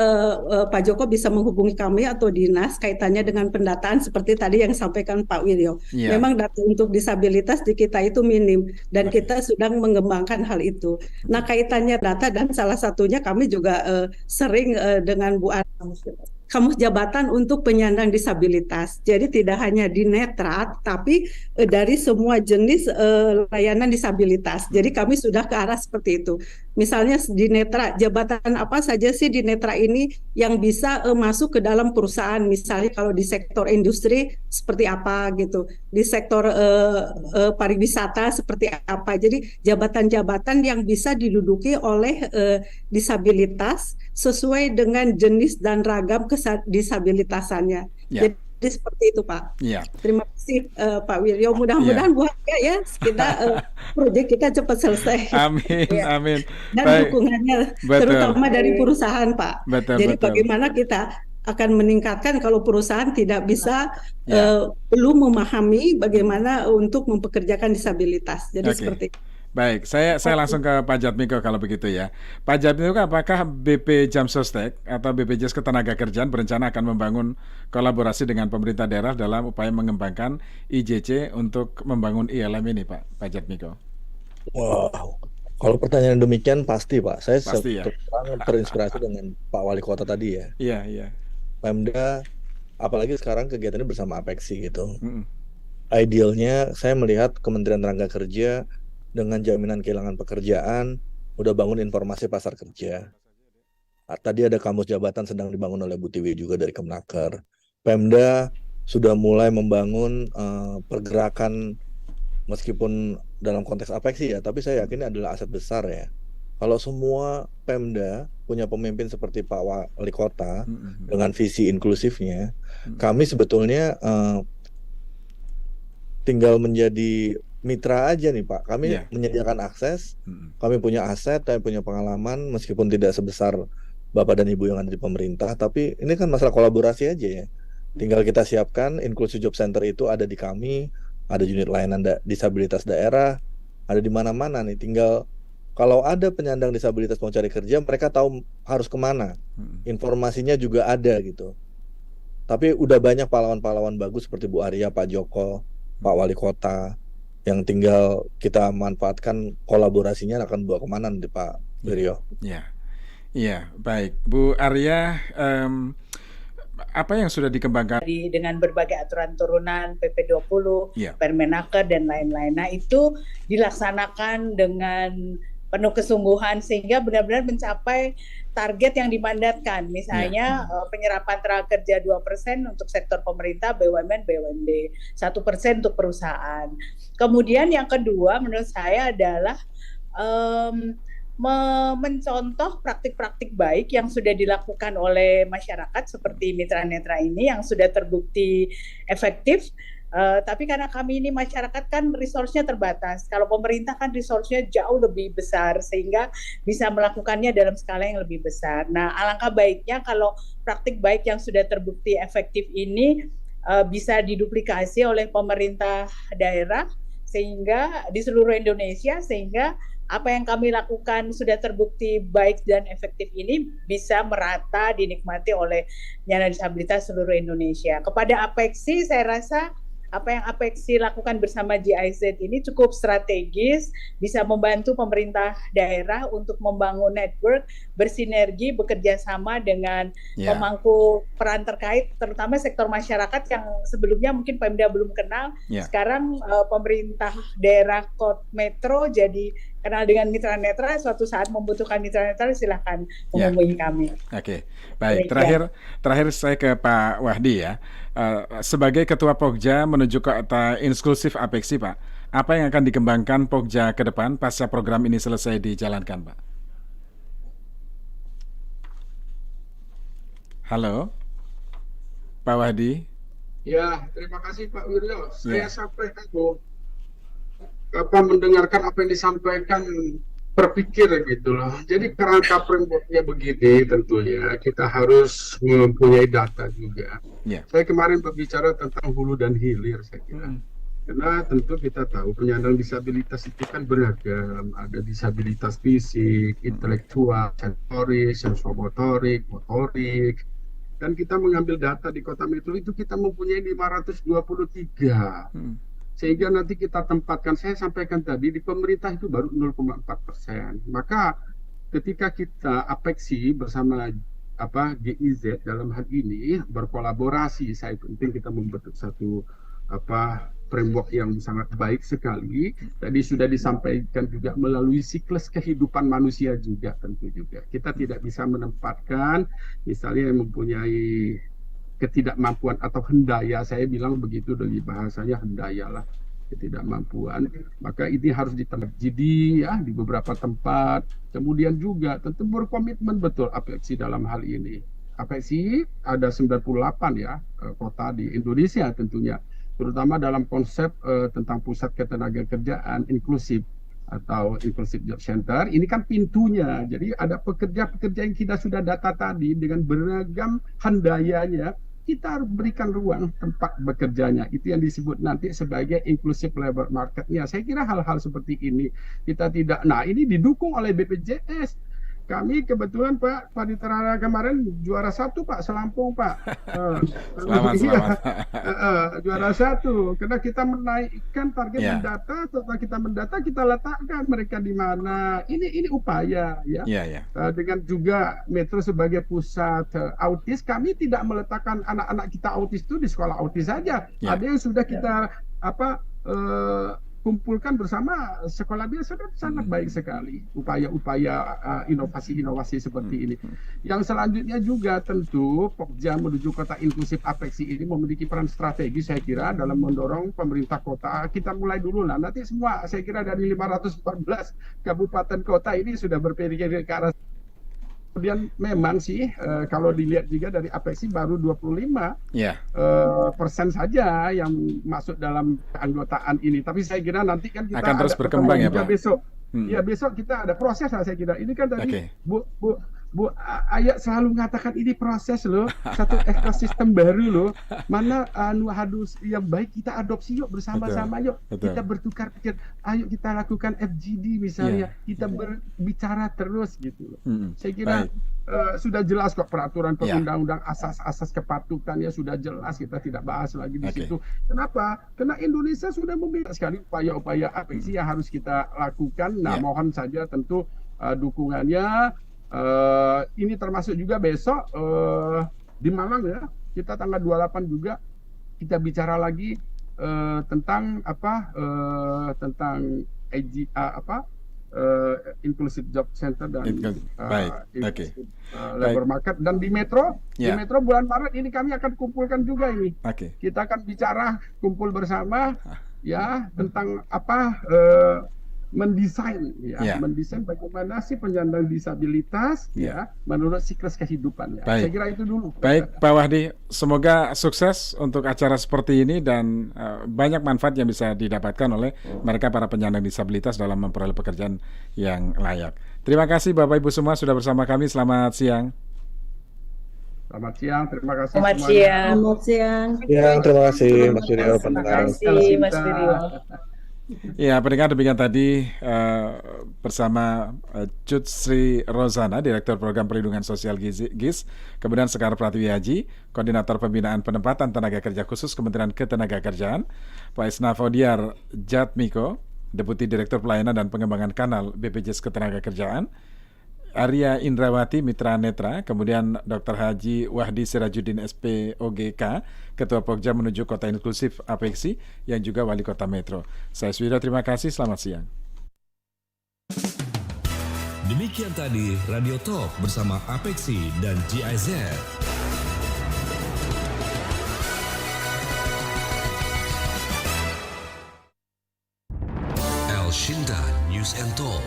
Pak Joko bisa menghubungi kami atau dinas kaitannya dengan pendataan seperti tadi yang sampaikan Pak Wiryo. Memang data untuk disabilitas di kita itu minim dan kita sedang mengembangkan hal itu. Nah, kaitannya data dan salah satunya kami juga sering dengan Bu Kamus Jabatan untuk Penyandang Disabilitas. Jadi tidak hanya di netra, tapi dari semua jenis layanan disabilitas. Jadi kami sudah ke arah seperti itu. Misalnya di netra, jabatan apa saja sih di netra ini yang bisa masuk ke dalam perusahaan. Misalnya kalau di sektor industri seperti apa gitu. Di sektor pariwisata seperti apa. Jadi jabatan-jabatan yang bisa diduduki oleh disabilitas sesuai dengan jenis dan ragam disabilitasannya. Jadi seperti itu Pak. Terima kasih Pak Wiryo. Mudah-mudahan Bu Haja ya kita proyek kita cepat selesai. Amin, amin. Dan dukungannya terutama dari perusahaan Pak. Jadi bagaimana kita akan meningkatkan kalau perusahaan tidak bisa belum memahami bagaimana untuk mempekerjakan disabilitas. Jadi seperti itu. Baik, saya langsung ke Pak Jatmiko kalau begitu ya. Pak Jatmiko, apakah BP Jamsostek atau BPJS Ketenagakerjaan berencana akan membangun kolaborasi dengan pemerintah daerah dalam upaya mengembangkan IJC untuk membangun ILM ini, Pak Jatmiko? Wow, Kalau pertanyaan demikian pasti Pak, saya Pasti ya. terinspirasi dengan Pak Wali Kota tadi ya. Iya, iya. Pemda, apalagi sekarang kegiatannya bersama Apexi gitu. Mm-mm. Idealnya saya melihat Kementerian Tenaga Kerja dengan jaminan kehilangan pekerjaan udah bangun informasi pasar kerja. Tadi ada kamus jabatan sedang dibangun oleh Bu Tiwi juga dari Kemnaker. Pemda sudah mulai membangun pergerakan meskipun dalam konteks Apexi ya, tapi saya yakin ini adalah aset besar ya. Kalau semua Pemda punya pemimpin seperti Pak Wali Kota dengan visi inklusifnya, kami sebetulnya tinggal menjadi mitra aja nih Pak. Kami menyediakan akses, kami punya aset, kami punya pengalaman meskipun tidak sebesar Bapak dan Ibu yang ada di pemerintah, tapi ini kan masalah kolaborasi aja ya. Tinggal kita siapkan Inclusive Job Center itu ada di kami, ada unit layanan disabilitas daerah, ada di mana-mana nih. Tinggal kalau ada penyandang disabilitas mau cari kerja, mereka tahu harus kemana. Informasinya juga ada gitu. Tapi udah banyak pahlawan-pahlawan bagus seperti Bu Arya, Pak Joko, Pak Wali Kota, yang tinggal kita manfaatkan kolaborasinya akan bawa kemana nanti Pak Wiryo. Iya, iya, baik. Bu Arya, apa yang sudah dikembangkan dengan berbagai aturan turunan PP 20, Permenaker dan lain-lain. Nah, itu dilaksanakan dengan penuh kesungguhan sehingga benar-benar mencapai target yang dimandatkan. Misalnya penyerapan tenaga kerja 2% untuk sektor pemerintah, BUMN, BUMD, 1% untuk perusahaan. Kemudian yang kedua menurut saya adalah mencontoh praktik-praktik baik yang sudah dilakukan oleh masyarakat seperti mitra netra ini yang sudah terbukti efektif. Tapi karena kami ini masyarakat kan resource-nya terbatas. Kalau pemerintah kan resource-nya jauh lebih besar sehingga bisa melakukannya dalam skala yang lebih besar. Nah, alangkah baiknya kalau praktik baik yang sudah terbukti efektif ini bisa diduplikasi oleh pemerintah daerah sehingga di seluruh Indonesia sehingga apa yang kami lakukan sudah terbukti baik dan efektif ini bisa merata dinikmati oleh penyandang disabilitas seluruh Indonesia. Kepada Apexi, saya rasa apa yang Apexi lakukan bersama GIZ ini cukup strategis, bisa membantu pemerintah daerah untuk membangun network, bersinergi, bekerja sama dengan pemangku peran terkait, terutama sektor masyarakat yang sebelumnya mungkin Pemda belum kenal. Sekarang pemerintah daerah Kota Metro jadi kenal dengan mitra netra, suatu saat membutuhkan mitra netra silahkan menghubungi kami. Oke, baik. Terakhir saya ke Pak Wahdi ya. Sebagai Ketua Pokja menuju kota inklusif Apexi Pak, apa yang akan dikembangkan Pokja ke depan pasca program ini selesai dijalankan Pak? Halo, Pak Wahdi. Ya, terima kasih Pak Wiryo. Saya sampaikan mendengarkan apa yang disampaikan berpikir gitu loh. Jadi kerangka frameworknya begini tentunya kita harus mempunyai data juga. Saya kemarin berbicara tentang hulu dan hilir saya kira. Karena tentu kita tahu penyandang disabilitas itu kan beragam. Ada disabilitas fisik, intelektual, sensoris, sensomotorik, motorik. Dan kita mengambil data di Kota Metro itu kita mempunyai 523. Sehingga nanti kita tempatkan, saya sampaikan tadi di pemerintah itu baru 0,4%. Maka ketika kita Apexi bersama GIZ dalam hal ini berkolaborasi, saya penting kita membentuk satu framework yang sangat baik sekali. Tadi sudah disampaikan juga melalui siklus kehidupan manusia juga tentu juga. Kita tidak bisa menempatkan misalnya yang mempunyai ketidakmampuan atau hendaya, saya bilang begitu dari bahasanya hendaya lah, ketidakmampuan, maka ini harus diterjadi ya di beberapa tempat. Kemudian juga tentu berkomitmen betul Apexi dalam hal ini. Apexi ada 98 ya kota di Indonesia tentunya, terutama dalam konsep tentang pusat ketenagakerjaan inklusif atau Inclusive Job Center. Ini kan pintunya, jadi ada pekerja-pekerja yang kita sudah data tadi dengan beragam hendayanya, kita harus berikan ruang tempat bekerjanya. Itu yang disebut nanti sebagai inclusive labor marketnya. Saya kira hal-hal seperti ini kita tidak. Nah, ini didukung oleh BPJS. Kami kebetulan Pak Panitera kemarin juara 1 Pak, Selampung Pak. Selamat. Juara 1 karena kita menaikkan target Ya. mendata. Setelah kita mendata kita letakkan mereka di mana. Ini upaya ya. Ya. Dengan juga Metro sebagai pusat autis, kami tidak meletakkan anak-anak kita autis itu di sekolah autis saja. Ya. Ada yang sudah kita kumpulkan bersama sekolah biasa, dan sangat baik sekali upaya-upaya inovasi-inovasi seperti ini. Yang selanjutnya juga tentu Pokja menuju kota inklusif Apeksi ini memiliki peran strategi saya kira dalam mendorong pemerintah kota. Kita mulai dulu lah, nanti semua saya kira dari 514 kabupaten kota ini sudah berpikir ke arah. Kemudian memang sih kalau dilihat juga dari Apeksi baru 25% saja yang masuk dalam keanggotaan ini. Tapi saya kira nanti kan kita akan terus berkembang ya Pak. Besok. Ya besok kita ada proses lah saya kira. Ini kan tadi Bu Ayat selalu mengatakan ini proses loh, satu ekosistem baru loh. Mana harus yang baik kita adopsi yuk bersama-sama yuk. Kita bertukar pikir, ayo kita lakukan FGD misalnya. Kita berbicara terus gitu loh. Saya kira sudah jelas kok peraturan perundang-undang asas-asas kepatutannya sudah jelas, kita tidak bahas lagi di situ. Kenapa? Karena Indonesia sudah memiliki sekali upaya-upaya Apeksi yang harus kita lakukan. Nah, mohon saja tentu dukungannya. Ini termasuk juga besok di Malang ya, kita tanggal 28 juga kita bicara lagi tentang tentang Inclusive Job Center dan labor market. Dan di Metro bulan Maret ini kami akan kumpulkan juga ini. Kita akan bicara kumpul bersama ya tentang mendesain bagaimana sih penyandang disabilitas menurut siklus kehidupannya. Saya kira itu dulu. Baik Pak Wahdi, semoga sukses untuk acara seperti ini dan banyak manfaat yang bisa didapatkan oleh mereka para penyandang disabilitas dalam memperoleh pekerjaan yang layak. Terima kasih Bapak Ibu semua sudah bersama kami. Selamat siang. Selamat siang, terima kasih. Selamat siang. Terima kasih Mas Wirio. Terima kasih Mas Wirio. Ya, pendengar, demikian tadi bersama Cut Sri Rozana, Direktur Program Perlindungan Sosial GIS, kemudian Sekar Pratiwihaji, Koordinator Pembinaan Penempatan Tenaga Kerja Khusus Kementerian Ketenagakerjaan, Pak Isna Faudiar Jatmiko, Deputi Direktur Pelayanan dan Pengembangan Kanal BPJS Ketenagakerjaan, Arya Indrawati Mitra Netra, kemudian Dr. Haji Wahdi Sirajuddin SPOGK, Ketua Pokja menuju Kota Inklusif Apeksi, yang juga Wali Kota Metro. Saya Swida, terima kasih, selamat siang. Demikian tadi Radio Talk bersama Apeksi dan GIZ. El Shinta News and Talk.